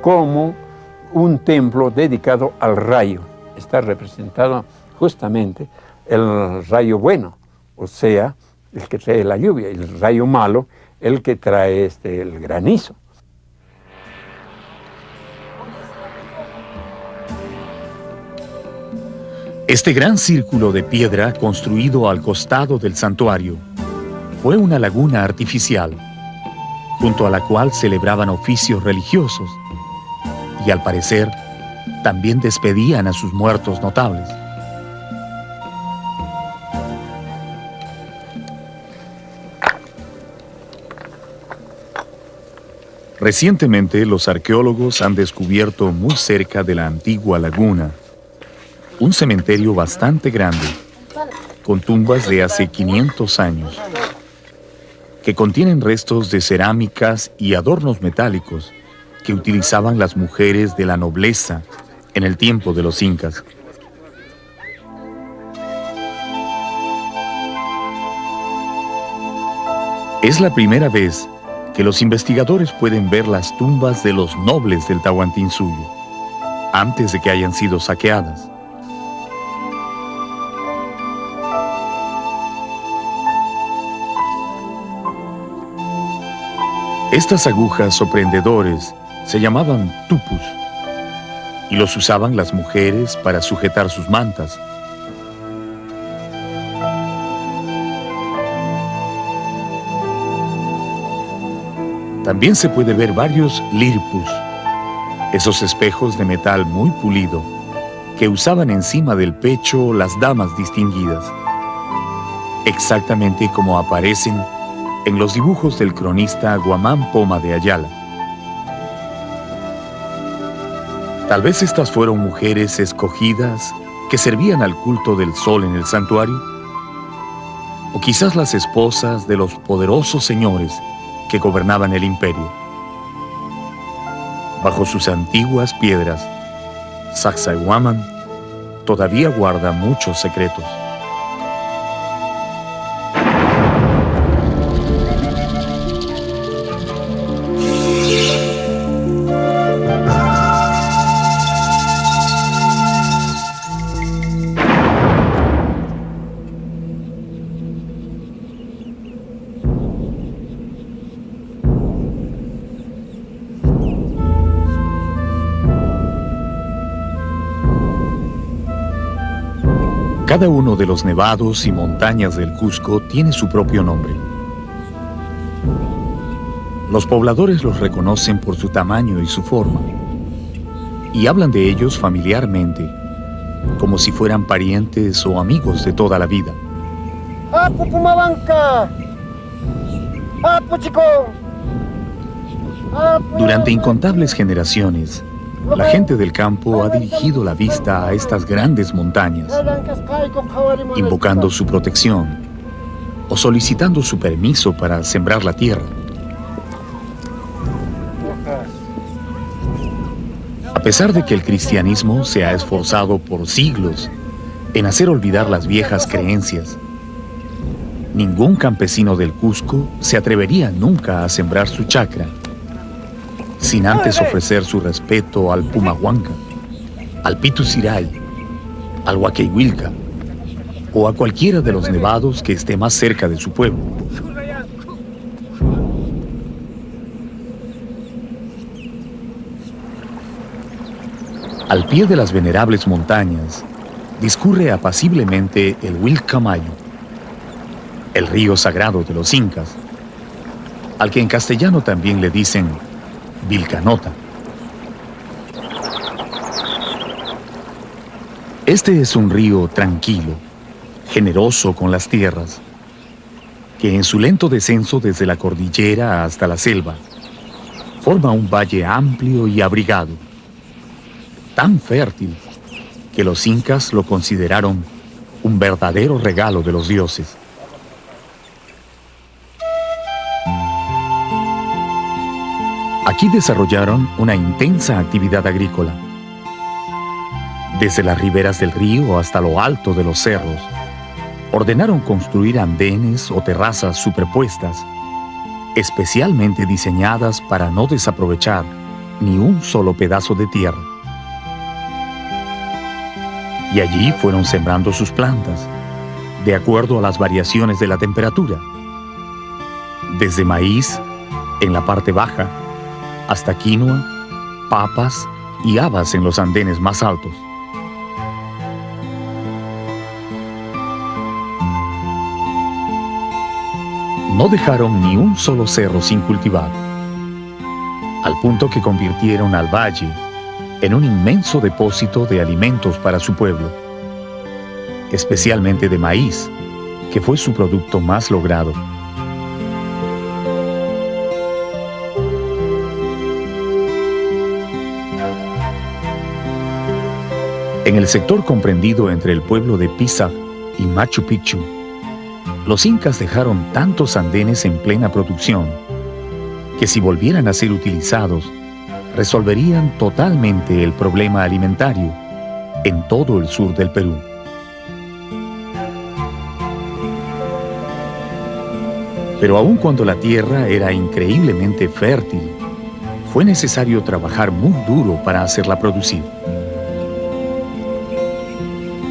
como un templo dedicado al rayo. Está representado justamente el rayo bueno, o sea, el que trae la lluvia, y el rayo malo, el que trae el granizo. Este gran círculo de piedra construido al costado del santuario fue una laguna artificial, junto a la cual celebraban oficios religiosos y, al parecer, también despedían a sus muertos notables. Recientemente, los arqueólogos han descubierto muy cerca de la antigua laguna un cementerio bastante grande, con tumbas de hace 500 años, que contienen restos de cerámicas y adornos metálicos que utilizaban las mujeres de la nobleza en el tiempo de los incas. Es la primera vez que los investigadores pueden ver las tumbas de los nobles del Tahuantinsuyo, antes de que hayan sido saqueadas. Estas agujas o prendedores se llamaban tupus y los usaban las mujeres para sujetar sus mantas. También se puede ver varios lirpus, esos espejos de metal muy pulido que usaban encima del pecho las damas distinguidas, exactamente como aparecen en los dibujos del cronista Guamán Poma de Ayala. Tal vez estas fueron mujeres escogidas que servían al culto del sol en el santuario, o quizás las esposas de los poderosos señores que gobernaban el imperio. Bajo sus antiguas piedras, Sacsayhuaman todavía guarda muchos secretos. Cada uno de los nevados y montañas del Cusco tiene su propio nombre. Los pobladores los reconocen por su tamaño y su forma, y hablan de ellos familiarmente, como si fueran parientes o amigos de toda la vida. Durante incontables generaciones, la gente del campo ha dirigido la vista a estas grandes montañas, invocando su protección o solicitando su permiso para sembrar la tierra. A pesar de que el cristianismo se ha esforzado por siglos en hacer olvidar las viejas creencias, ningún campesino del Cusco se atrevería nunca a sembrar su chacra sin antes ofrecer su respeto al Pumahuanca, al Pitusiray, al Huaqueihuilca o a cualquiera de los nevados que esté más cerca de su pueblo. Al pie de las venerables montañas discurre apaciblemente el Huilcamayo, el río sagrado de los incas, al que en castellano también le dicen Vilcanota. Este es un río tranquilo, generoso con las tierras, que en su lento descenso desde la cordillera hasta la selva, forma un valle amplio y abrigado, tan fértil que los incas lo consideraron un verdadero regalo de los dioses. Aquí desarrollaron una intensa actividad agrícola. Desde las riberas del río hasta lo alto de los cerros, ordenaron construir andenes o terrazas superpuestas, especialmente diseñadas para no desaprovechar ni un solo pedazo de tierra. Y allí fueron sembrando sus plantas, de acuerdo a las variaciones de la temperatura, desde maíz en la parte baja, hasta quinoa, papas y habas en los andenes más altos. No dejaron ni un solo cerro sin cultivar, al punto que convirtieron al valle en un inmenso depósito de alimentos para su pueblo, especialmente de maíz, que fue su producto más logrado. En el sector comprendido entre el pueblo de Pisac y Machu Picchu, los incas dejaron tantos andenes en plena producción que si volvieran a ser utilizados, resolverían totalmente el problema alimentario en todo el sur del Perú. Pero aun cuando la tierra era increíblemente fértil, fue necesario trabajar muy duro para hacerla producir.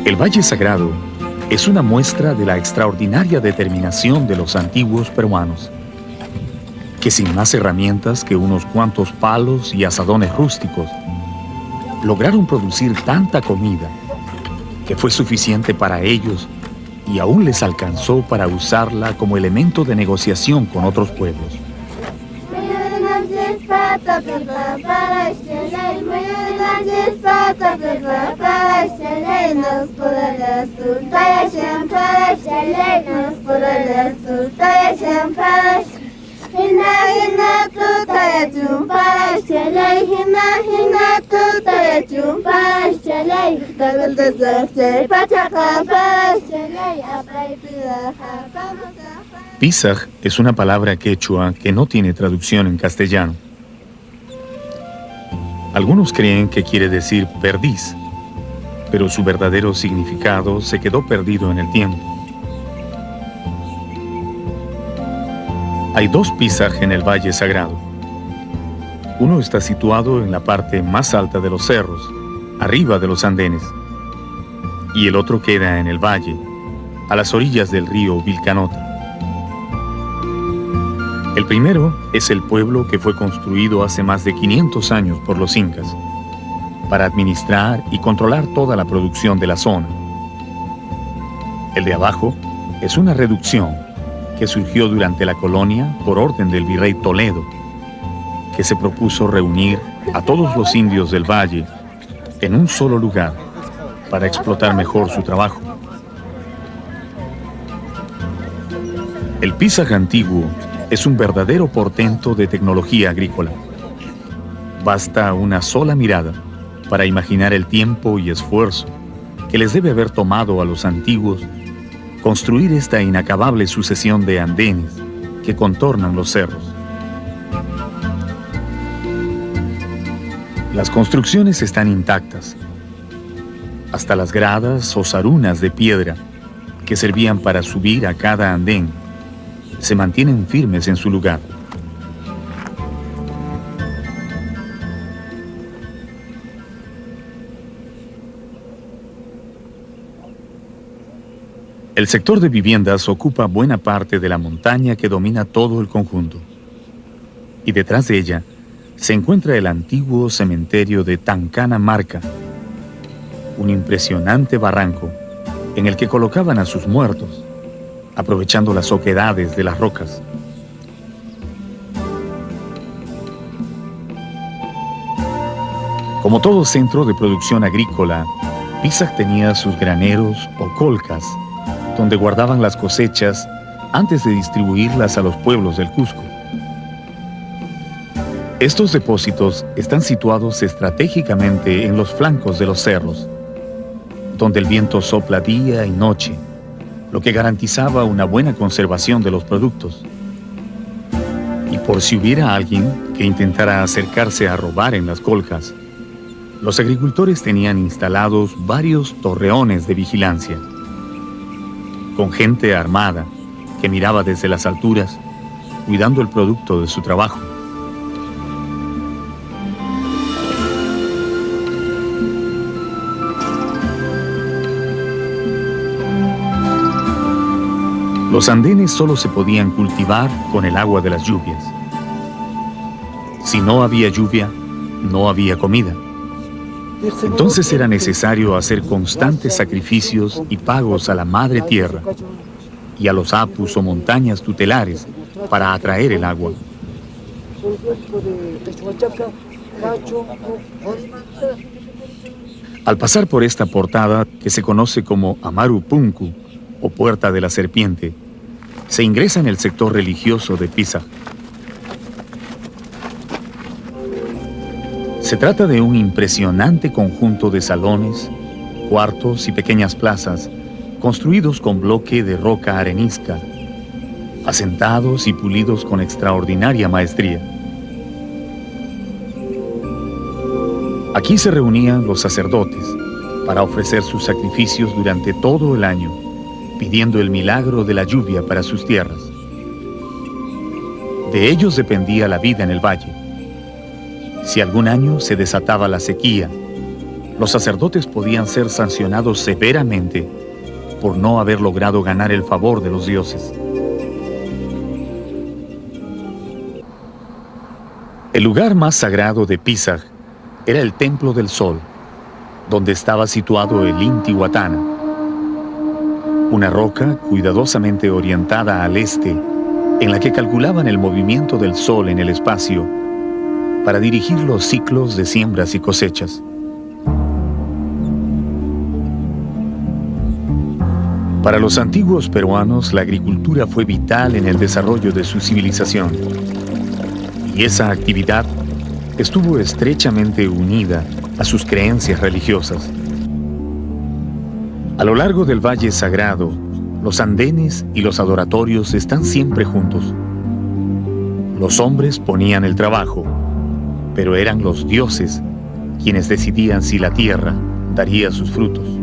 El Valle Sagrado es una muestra de la extraordinaria determinación de los antiguos peruanos, que sin más herramientas que unos cuantos palos y azadones rústicos, lograron producir tanta comida que fue suficiente para ellos y aún les alcanzó para usarla como elemento de negociación con otros pueblos. Pisaj es una palabra quechua que no tiene traducción en castellano. Algunos creen que quiere decir perdiz, pero su verdadero significado se quedó perdido en el tiempo. Hay dos Pisaj en el Valle Sagrado. Uno está situado en la parte más alta de los cerros, arriba de los andenes, y el otro queda en el valle, a las orillas del río Vilcanota. El primero es el pueblo que fue construido hace más de 500 años por los incas, para administrar y controlar toda la producción de la zona. El de abajo es una reducción que surgió durante la colonia por orden del virrey Toledo, que se propuso reunir a todos los indios del valle en un solo lugar para explotar mejor su trabajo. El Pisaj antiguo es un verdadero portento de tecnología agrícola. Basta una sola mirada para imaginar el tiempo y esfuerzo que les debe haber tomado a los antiguos construir esta inacabable sucesión de andenes que contornan los cerros. Las construcciones están intactas, hasta las gradas o sarunas de piedra que servían para subir a cada andén se mantienen firmes en su lugar. El sector de viviendas ocupa buena parte de la montaña que domina todo el conjunto. Y detrás de ella se encuentra el antiguo cementerio de Tancana Marca, un impresionante barranco en el que colocaban a sus muertos, aprovechando las oquedades de las rocas. Como todo centro de producción agrícola, Pisaj tenía sus graneros o colcas, donde guardaban las cosechas antes de distribuirlas a los pueblos del Cusco. Estos depósitos están situados estratégicamente en los flancos de los cerros, donde el viento sopla día y noche, lo que garantizaba una buena conservación de los productos. Y por si hubiera alguien que intentara acercarse a robar en las colcas, los agricultores tenían instalados varios torreones de vigilancia, con gente armada que miraba desde las alturas, cuidando el producto de su trabajo. Los andenes solo se podían cultivar con el agua de las lluvias. Si no había lluvia, no había comida. Entonces era necesario hacer constantes sacrificios y pagos a la madre tierra y a los apus o montañas tutelares para atraer el agua. Al pasar por esta portada, que se conoce como Amaru Punku o Puerta de la Serpiente, se ingresa en el sector religioso de Pisaj. Se trata de un impresionante conjunto de salones, cuartos y pequeñas plazas construidos con bloque de roca arenisca, asentados y pulidos con extraordinaria maestría. Aquí se reunían los sacerdotes para ofrecer sus sacrificios durante todo el año, pidiendo el milagro de la lluvia para sus tierras. De ellos dependía la vida en el valle. Si algún año se desataba la sequía, los sacerdotes podían ser sancionados severamente por no haber logrado ganar el favor de los dioses. El lugar más sagrado de Pisag era el Templo del Sol, donde estaba situado el Intihuatana, una roca cuidadosamente orientada al este, en la que calculaban el movimiento del Sol en el espacio para dirigir los ciclos de siembras y cosechas. Para los antiguos peruanos, la agricultura fue vital en el desarrollo de su civilización, y esa actividad estuvo estrechamente unida a sus creencias religiosas. A lo largo del Valle Sagrado, los andenes y los adoratorios están siempre juntos. Los hombres ponían el trabajo, pero eran los dioses quienes decidían si la tierra daría sus frutos.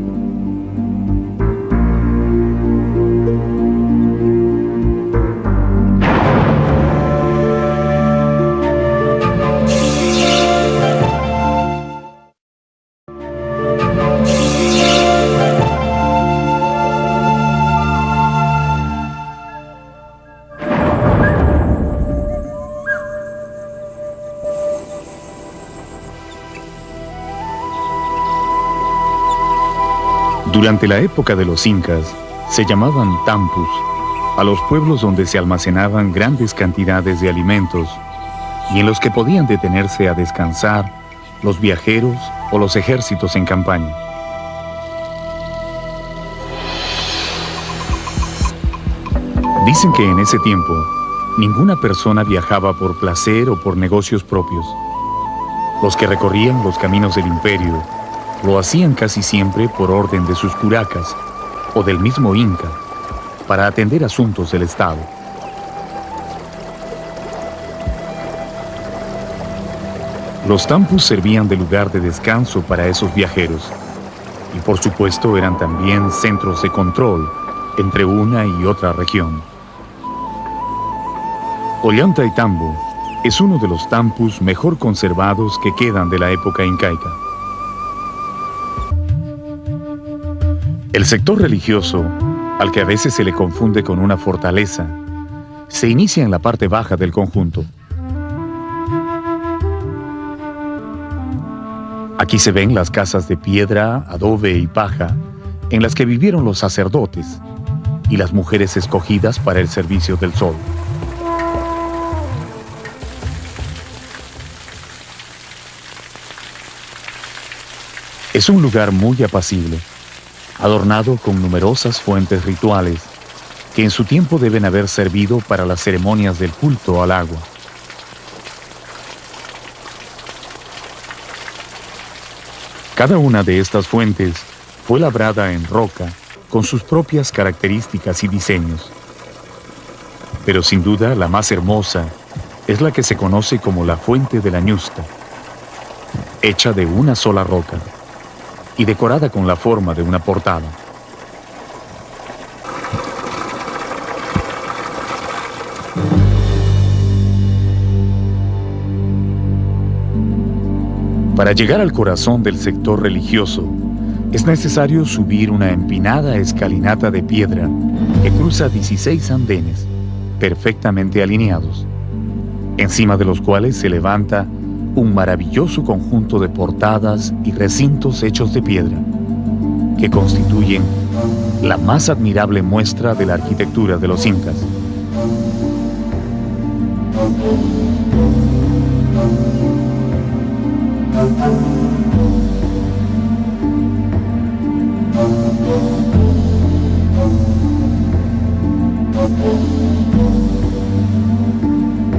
Durante la época de los incas, se llamaban tampus a los pueblos donde se almacenaban grandes cantidades de alimentos y en los que podían detenerse a descansar los viajeros o los ejércitos en campaña. Dicen que en ese tiempo, ninguna persona viajaba por placer o por negocios propios. Los que recorrían los caminos del imperio lo hacían casi siempre por orden de sus curacas o del mismo Inca, para atender asuntos del Estado. Los tampus servían de lugar de descanso para esos viajeros y por supuesto eran también centros de control entre una y otra región. Ollantaytambo es uno de los tampus mejor conservados que quedan de la época incaica. El sector religioso, al que a veces se le confunde con una fortaleza, se inicia en la parte baja del conjunto. Aquí se ven las casas de piedra, adobe y paja en las que vivieron los sacerdotes y las mujeres escogidas para el servicio del sol. Es un lugar muy apacible, adornado con numerosas fuentes rituales que en su tiempo deben haber servido para las ceremonias del culto al agua. Cada una de estas fuentes fue labrada en roca con sus propias características y diseños. Pero sin duda la más hermosa es la que se conoce como la Fuente de la Ñusta, hecha de una sola roca y decorada con la forma de una portada. Para llegar al corazón del sector religioso, es necesario subir una empinada escalinata de piedra que cruza 16 andenes, perfectamente alineados, encima de los cuales se levanta un maravilloso conjunto de portadas y recintos hechos de piedra, que constituyen la más admirable muestra de la arquitectura de los incas.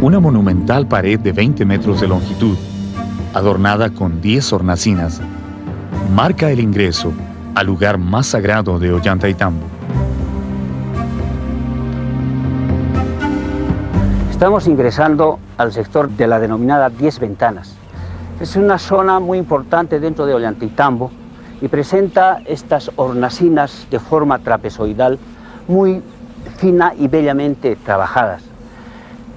Una monumental pared de 20 metros de longitud, adornada con 10 hornacinas, marca el ingreso al lugar más sagrado de Ollantaytambo. Estamos ingresando al sector de la denominada 10 Ventanas. Es una zona muy importante dentro de Ollantaytambo y presenta estas hornacinas de forma trapezoidal muy fina y bellamente trabajadas.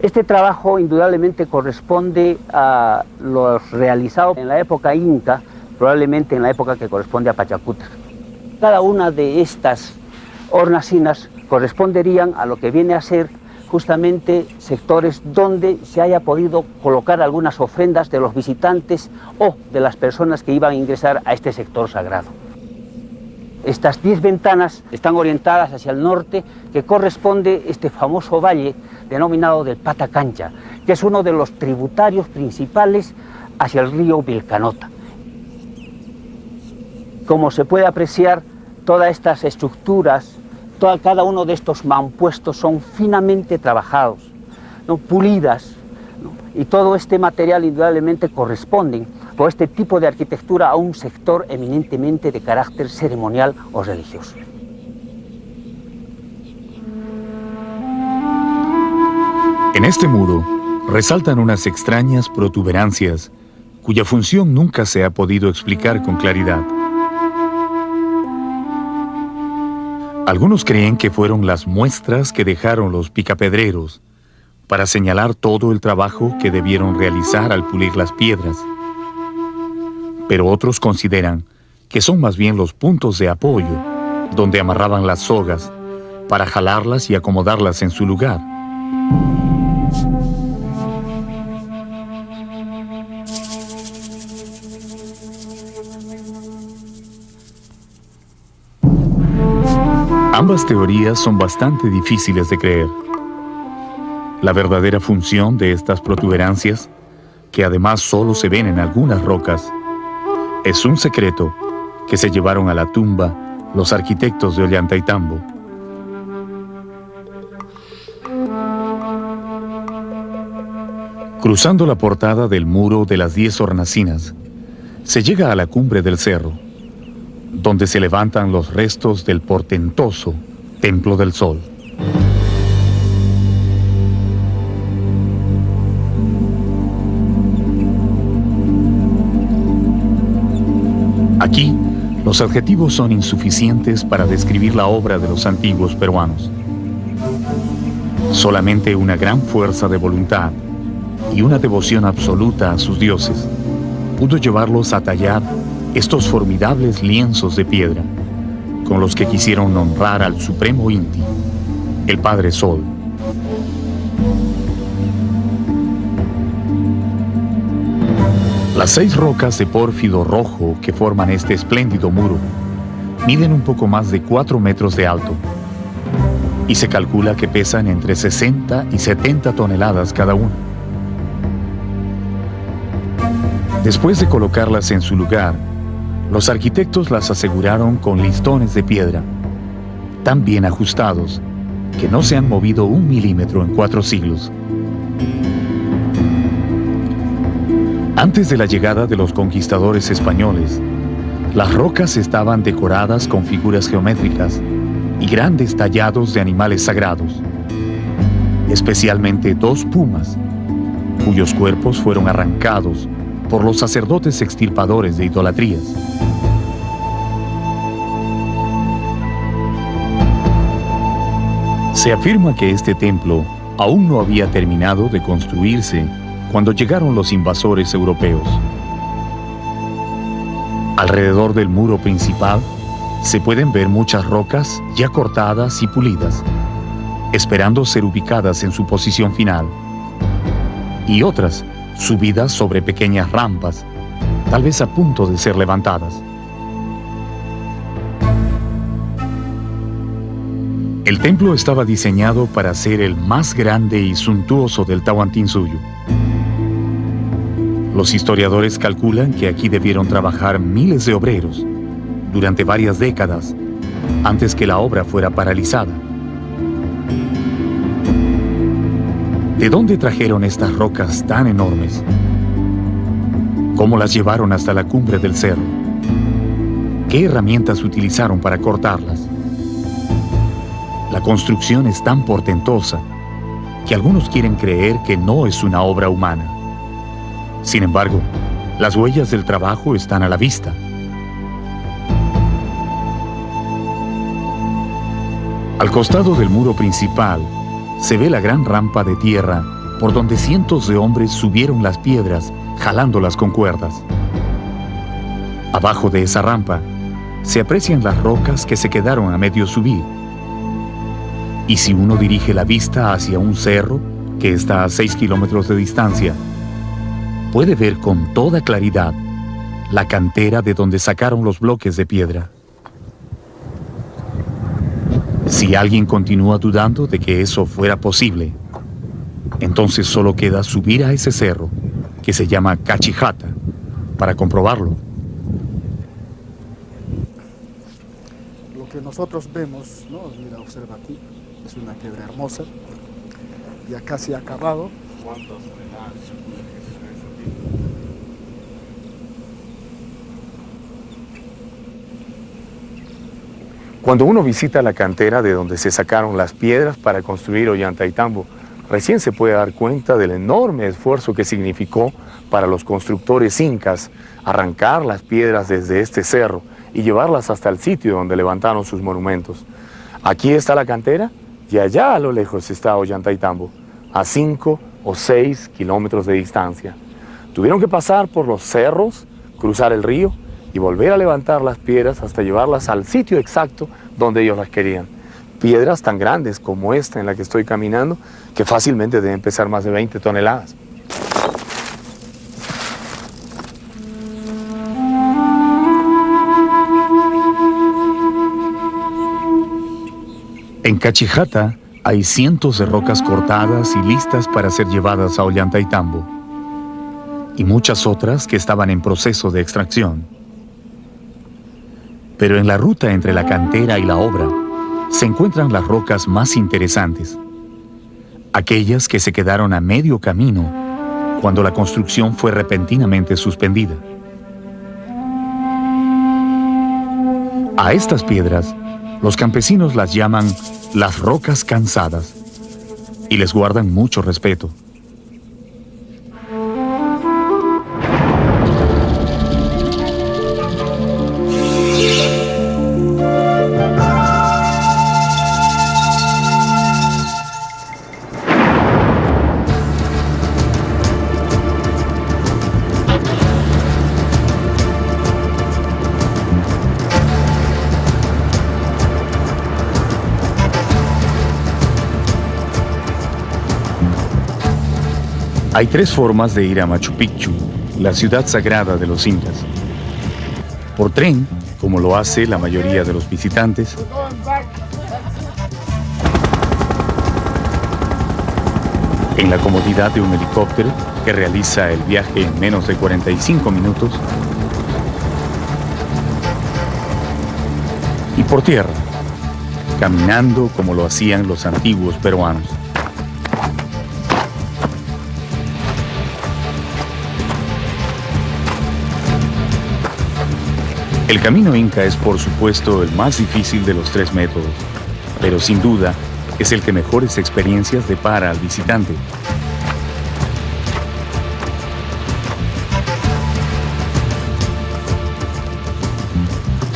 Este trabajo indudablemente corresponde a los realizados en la época inca, probablemente en la época que corresponde a Pachacútec. Cada una de estas hornacinas corresponderían a lo que viene a ser justamente sectores donde se haya podido colocar algunas ofrendas de los visitantes o de las personas que iban a ingresar a este sector sagrado. Estas 10 ventanas están orientadas hacia el norte, que corresponde a este famoso valle denominado del Patacancha, que es uno de los tributarios principales hacia el río Vilcanota. Como se puede apreciar, todas estas estructuras, cada uno de estos mampuestos son finamente trabajados, ¿no? Pulidas, ¿no? Y todo este material indudablemente corresponde por este tipo de arquitectura a un sector eminentemente de carácter ceremonial o religioso. En este muro resaltan unas extrañas protuberancias cuya función nunca se ha podido explicar con claridad. Algunos creen que fueron las muestras que dejaron los picapedreros para señalar todo el trabajo que debieron realizar al pulir las piedras. Pero otros consideran que son más bien los puntos de apoyo donde amarraban las sogas para jalarlas y acomodarlas en su lugar. Ambas teorías son bastante difíciles de creer. La verdadera función de estas protuberancias, que además solo se ven en algunas rocas, es un secreto que se llevaron a la tumba los arquitectos de Ollantaytambo. Cruzando la portada del muro de las 10 hornacinas, se llega a la cumbre del cerro, donde se levantan los restos del portentoso Templo del Sol. Aquí, los adjetivos son insuficientes para describir la obra de los antiguos peruanos. Solamente una gran fuerza de voluntad y una devoción absoluta a sus dioses pudo llevarlos a tallar estos formidables lienzos de piedra, con los que quisieron honrar al supremo Inti, el Padre Sol. Las 6 rocas de pórfido rojo que forman este espléndido muro miden un poco más de 4 metros de alto y se calcula que pesan entre 60 y 70 toneladas cada una. Después de colocarlas en su lugar, los arquitectos las aseguraron con listones de piedra, tan bien ajustados que no se han movido 1 milímetro en 4 siglos. Antes de la llegada de los conquistadores españoles, las rocas estaban decoradas con figuras geométricas y grandes tallados de animales sagrados, especialmente 2 pumas, cuyos cuerpos fueron arrancados por los sacerdotes extirpadores de idolatrías. Se afirma que este templo aún no había terminado de construirse cuando llegaron los invasores europeos. Alrededor del muro principal se pueden ver muchas rocas ya cortadas y pulidas, esperando ser ubicadas en su posición final, y otras subidas sobre pequeñas rampas, tal vez a punto de ser levantadas. El templo estaba diseñado para ser el más grande y suntuoso del Tahuantinsuyo. Los historiadores calculan que aquí debieron trabajar miles de obreros durante varias décadas antes que la obra fuera paralizada. ¿De dónde trajeron estas rocas tan enormes? ¿Cómo las llevaron hasta la cumbre del cerro? ¿Qué herramientas utilizaron para cortarlas? La construcción es tan portentosa que algunos quieren creer que no es una obra humana. Sin embargo, las huellas del trabajo están a la vista. Al costado del muro principal se ve la gran rampa de tierra por donde cientos de hombres subieron las piedras, jalándolas con cuerdas. Abajo de esa rampa se aprecian las rocas que se quedaron a medio subir. Y si uno dirige la vista hacia un cerro que está a 6 kilómetros de distancia, puede ver con toda claridad la cantera de donde sacaron los bloques de piedra. Si alguien continúa dudando de que eso fuera posible, entonces solo queda subir a ese cerro, que se llama Cachijata, para comprobarlo. Lo que nosotros vemos, ¿no? Mira, observa aquí, es una piedra hermosa, ya casi acabado. Cuando uno visita la cantera de donde se sacaron las piedras para construir Ollantaytambo, recién se puede dar cuenta del enorme esfuerzo que significó para los constructores incas arrancar las piedras desde este cerro y llevarlas hasta el sitio donde levantaron sus monumentos. Aquí está la cantera y allá a lo lejos está Ollantaytambo, a 5 o 6 kilómetros de distancia. Tuvieron que pasar por los cerros, cruzar el río y volver a levantar las piedras hasta llevarlas al sitio exacto donde ellos las querían. Piedras tan grandes como esta en la que estoy caminando, que fácilmente deben pesar más de 20 toneladas. En Cachijata hay cientos de rocas cortadas y listas para ser llevadas a Ollantaytambo, y muchas otras que estaban en proceso de extracción. Pero en la ruta entre la cantera y la obra se encuentran las rocas más interesantes, aquellas que se quedaron a medio camino cuando la construcción fue repentinamente suspendida. A estas piedras, los campesinos las llaman las rocas cansadas y les guardan mucho respeto. Hay 3 formas de ir a Machu Picchu, la ciudad sagrada de los incas. Por tren, como lo hace la mayoría de los visitantes. En la comodidad de un helicóptero que realiza el viaje en menos de 45 minutos. Y por tierra, caminando como lo hacían los antiguos peruanos. El camino inca es, por supuesto, el más difícil de los 3 métodos, pero sin duda es el que mejores experiencias depara al visitante.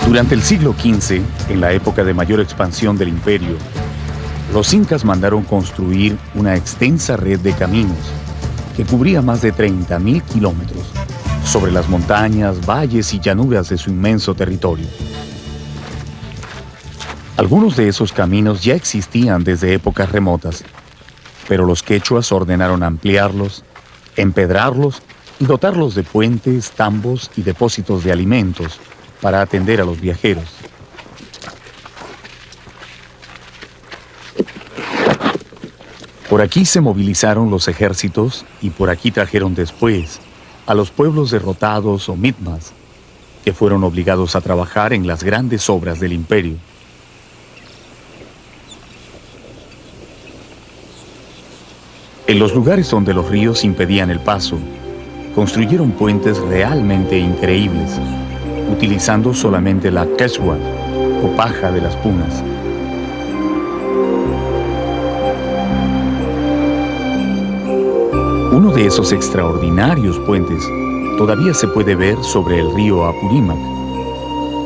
Durante el siglo XV, en la época de mayor expansión del imperio, los incas mandaron construir una extensa red de caminos que cubría más de 30.000 kilómetros sobre las montañas, valles y llanuras de su inmenso territorio. Algunos de esos caminos ya existían desde épocas remotas, pero los quechuas ordenaron ampliarlos, empedrarlos y dotarlos de puentes, tambos y depósitos de alimentos para atender a los viajeros. Por aquí se movilizaron los ejércitos y por aquí trajeron después a los pueblos derrotados o mitmas, que fueron obligados a trabajar en las grandes obras del imperio. En los lugares donde los ríos impedían el paso, construyeron puentes realmente increíbles, utilizando solamente la quechua o paja de las punas. Uno de esos extraordinarios puentes todavía se puede ver sobre el río Apurímac,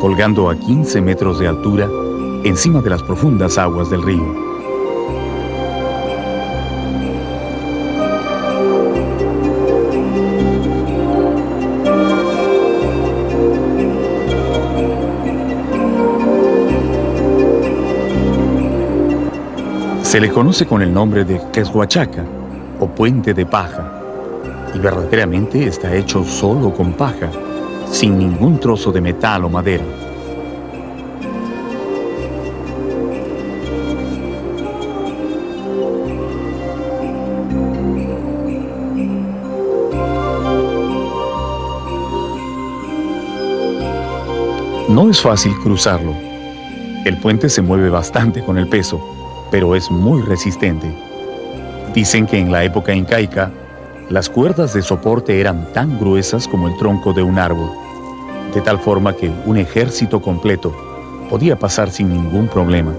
colgando a 15 metros de altura encima de las profundas aguas del río. Se le conoce con el nombre de Queshuachaca, o puente de paja, y verdaderamente está hecho solo con paja, sin ningún trozo de metal o madera. No es fácil cruzarlo. El puente se mueve bastante con el peso, pero es muy resistente. Dicen que en la época incaica, las cuerdas de soporte eran tan gruesas como el tronco de un árbol, de tal forma que un ejército completo podía pasar sin ningún problema.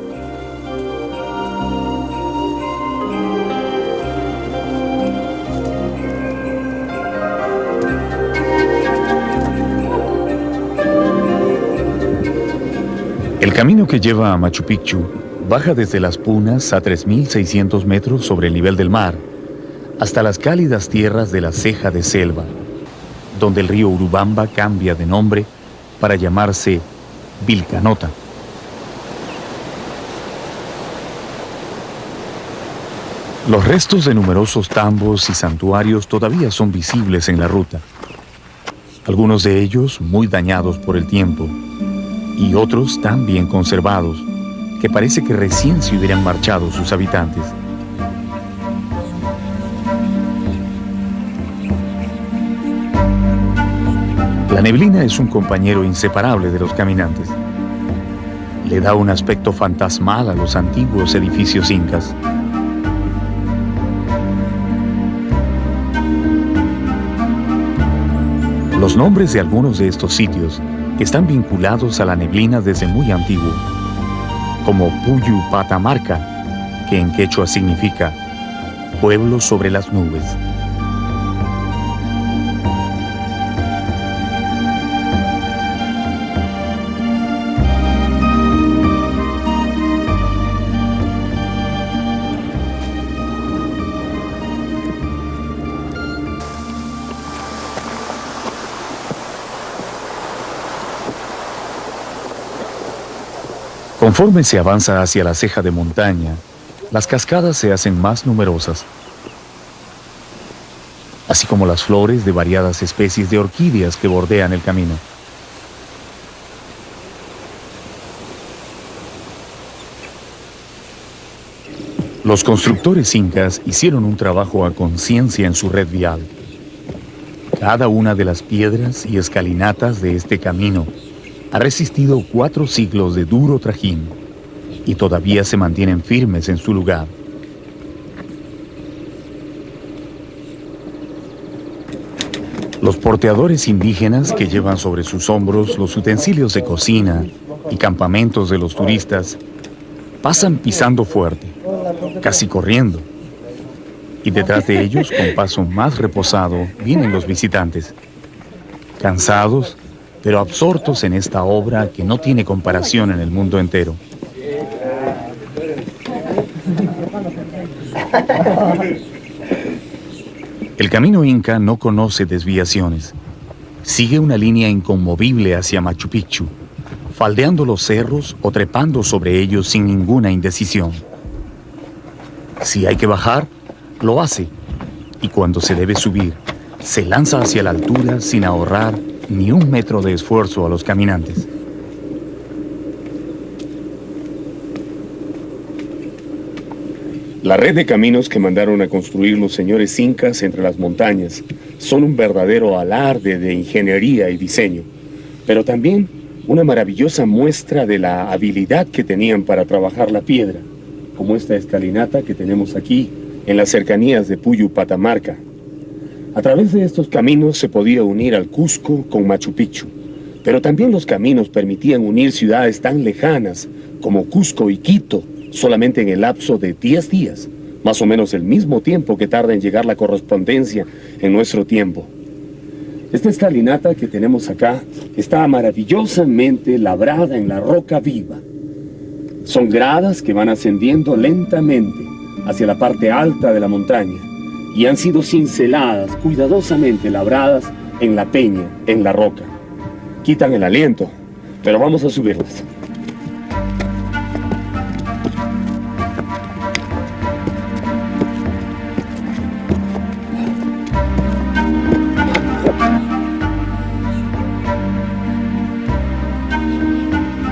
El camino que lleva a Machu Picchu baja desde las Punas a 3.600 metros sobre el nivel del mar, hasta las cálidas tierras de la Ceja de Selva, donde el río Urubamba cambia de nombre para llamarse Vilcanota. Los restos de numerosos tambos y santuarios todavía son visibles en la ruta, algunos de ellos muy dañados por el tiempo, y otros tan bien conservados que parece que recién se hubieran marchado sus habitantes. La neblina es un compañero inseparable de los caminantes. Le da un aspecto fantasmal a los antiguos edificios incas. Los nombres de algunos de estos sitios están vinculados a la neblina desde muy antiguo, como Puyu Patamarca, que en quechua significa pueblo sobre las nubes. Conforme se avanza hacia la ceja de montaña, las cascadas se hacen más numerosas, así como las flores de variadas especies de orquídeas que bordean el camino. Los constructores incas hicieron un trabajo a conciencia en su red vial. Cada una de las piedras y escalinatas de este camino ha resistido 4 siglos de duro trajín y todavía se mantienen firmes en su lugar. Los porteadores indígenas que llevan sobre sus hombros los utensilios de cocina y campamentos de los turistas pasan pisando fuerte, casi corriendo, y detrás de ellos, con paso más reposado, vienen los visitantes, cansados, pero absortos en esta obra que no tiene comparación en el mundo entero. El camino inca no conoce desviaciones. Sigue una línea inconmovible hacia Machu Picchu, faldeando los cerros o trepando sobre ellos sin ninguna indecisión. Si hay que bajar, lo hace, y cuando se debe subir, se lanza hacia la altura sin ahorrar ni un metro de esfuerzo a los caminantes. La red de caminos que mandaron a construir los señores incas entre las montañas son un verdadero alarde de ingeniería y diseño, pero también una maravillosa muestra de la habilidad que tenían para trabajar la piedra, como esta escalinata que tenemos aquí en las cercanías de Puyu Patamarca. A través de estos caminos se podía unir al Cusco con Machu Picchu, pero también los caminos permitían unir ciudades tan lejanas como Cusco y Quito solamente en el lapso de 10 días, más o menos el mismo tiempo que tarda en llegar la correspondencia en nuestro tiempo. Esta escalinata que tenemos acá está maravillosamente labrada en la roca viva. Son gradas que van ascendiendo lentamente hacia la parte alta de la montaña y han sido cinceladas, cuidadosamente labradas en la peña, en la roca. Quitan el aliento, pero vamos a subirlas.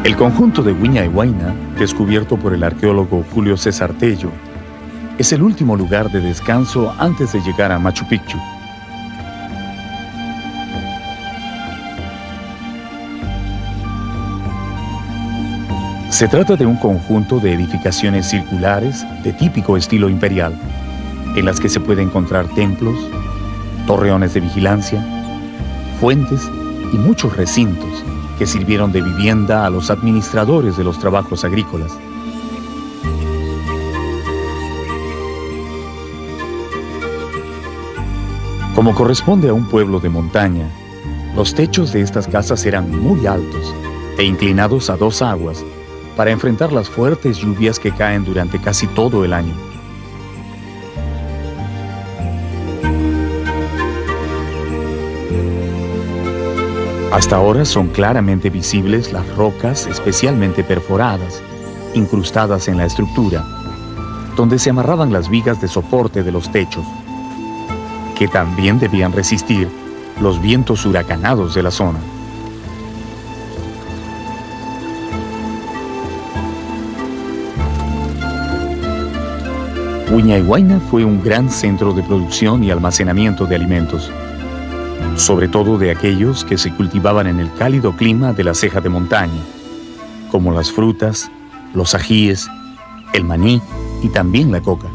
El conjunto de Huña y Huayna, descubierto por el arqueólogo Julio César Tello, es el último lugar de descanso antes de llegar a Machu Picchu. Se trata de un conjunto de edificaciones circulares de típico estilo imperial, en las que se puede encontrar templos, torreones de vigilancia, fuentes y muchos recintos que sirvieron de vivienda a los administradores de los trabajos agrícolas. Como corresponde a un pueblo de montaña, los techos de estas casas eran muy altos e inclinados a dos aguas para enfrentar las fuertes lluvias que caen durante casi todo el año. Hasta ahora son claramente visibles las rocas especialmente perforadas, incrustadas en la estructura, donde se amarraban las vigas de soporte de los techos, que también debían resistir los vientos huracanados de la zona. Huña y Huayna fue un gran centro de producción y almacenamiento de alimentos, sobre todo de aquellos que se cultivaban en el cálido clima de la ceja de montaña, como las frutas, los ajíes, el maní y también la coca.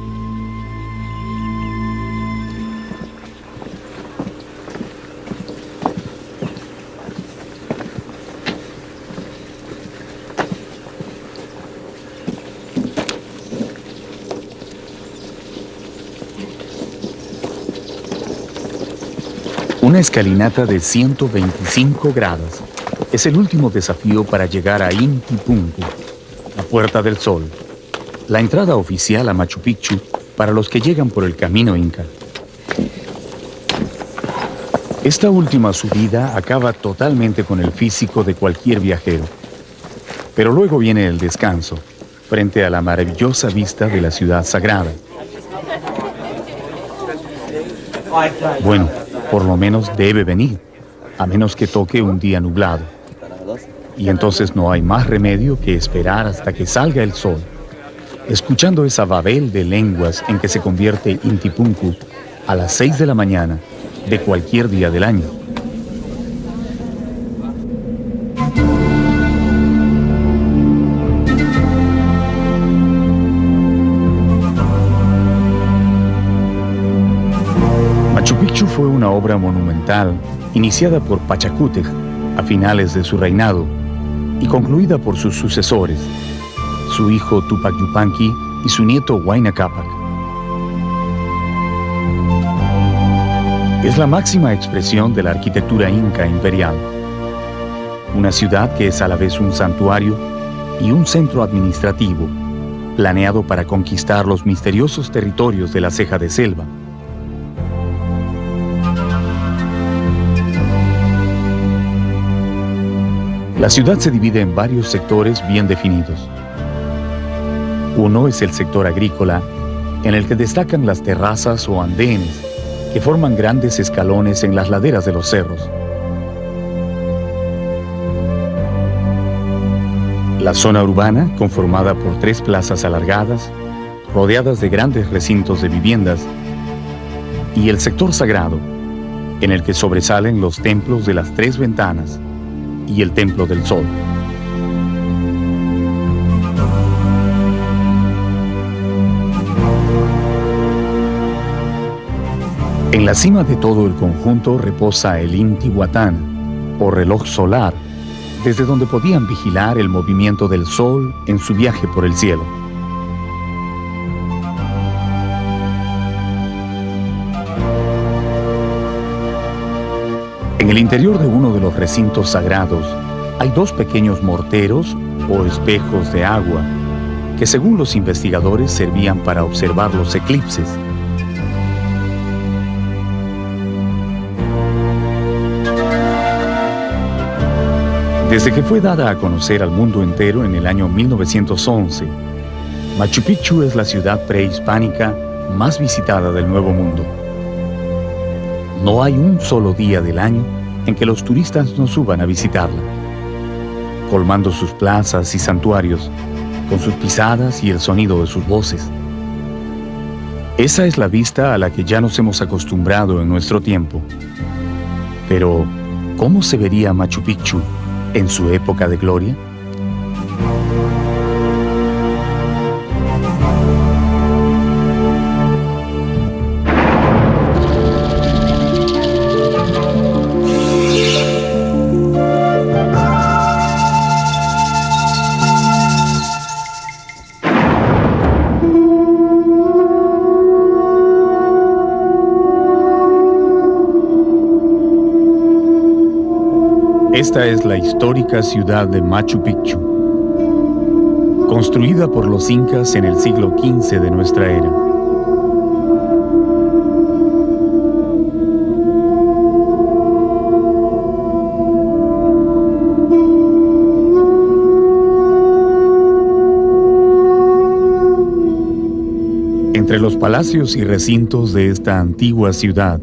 Una escalinata de 125 grados es el último desafío para llegar a Inti Punku, la Puerta del Sol, la entrada oficial a Machu Picchu para los que llegan por el camino inca. Esta última subida acaba totalmente con el físico de cualquier viajero, pero luego viene el descanso, frente a la maravillosa vista de la ciudad sagrada. Bueno, por lo menos debe venir, a menos que toque un día nublado. Y entonces no hay más remedio que esperar hasta que salga el sol, escuchando esa babel de lenguas en que se convierte Inti Punku a las 6 de la mañana de cualquier día del año. Machu Picchu fue una obra monumental iniciada por Pachacútec a finales de su reinado y concluida por sus sucesores, su hijo Tupac Yupanqui y su nieto Huayna Cápac. Es la máxima expresión de la arquitectura inca imperial, una ciudad que es a la vez un santuario y un centro administrativo, planeado para conquistar los misteriosos territorios de la ceja de selva. La ciudad se divide en varios sectores bien definidos. Uno es el sector agrícola, en el que destacan las terrazas o andenes, que forman grandes escalones en las laderas de los cerros. La zona urbana, conformada por 3 plazas alargadas, rodeadas de grandes recintos de viviendas, y el sector sagrado, en el que sobresalen los templos de las 3 ventanas, y el Templo del Sol. En la cima de todo el conjunto reposa el Intihuatana, o reloj solar, desde donde podían vigilar el movimiento del Sol en su viaje por el cielo. En el interior de uno de los recintos sagrados hay 2 pequeños morteros o espejos de agua que, según los investigadores, servían para observar los eclipses. Desde que fue dada a conocer al mundo entero en el año 1911, Machu Picchu es la ciudad prehispánica más visitada del Nuevo Mundo. No hay un solo día del año en que los turistas no suban a visitarla. colmando sus plazas y santuarios con sus pisadas y el sonido de sus voces. Esa es la vista a la que ya nos hemos acostumbrado en nuestro tiempo. Pero, ¿cómo se vería Machu Picchu en su época de gloria? Esta es la histórica ciudad de Machu Picchu, construida por los incas en el siglo XV de nuestra era. Entre los palacios y recintos de esta antigua ciudad,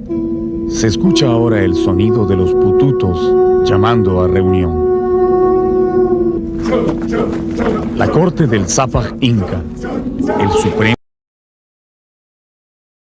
se escucha ahora el sonido de los pututos llamando a reunión. La corte del Zapaj Inca, el supremo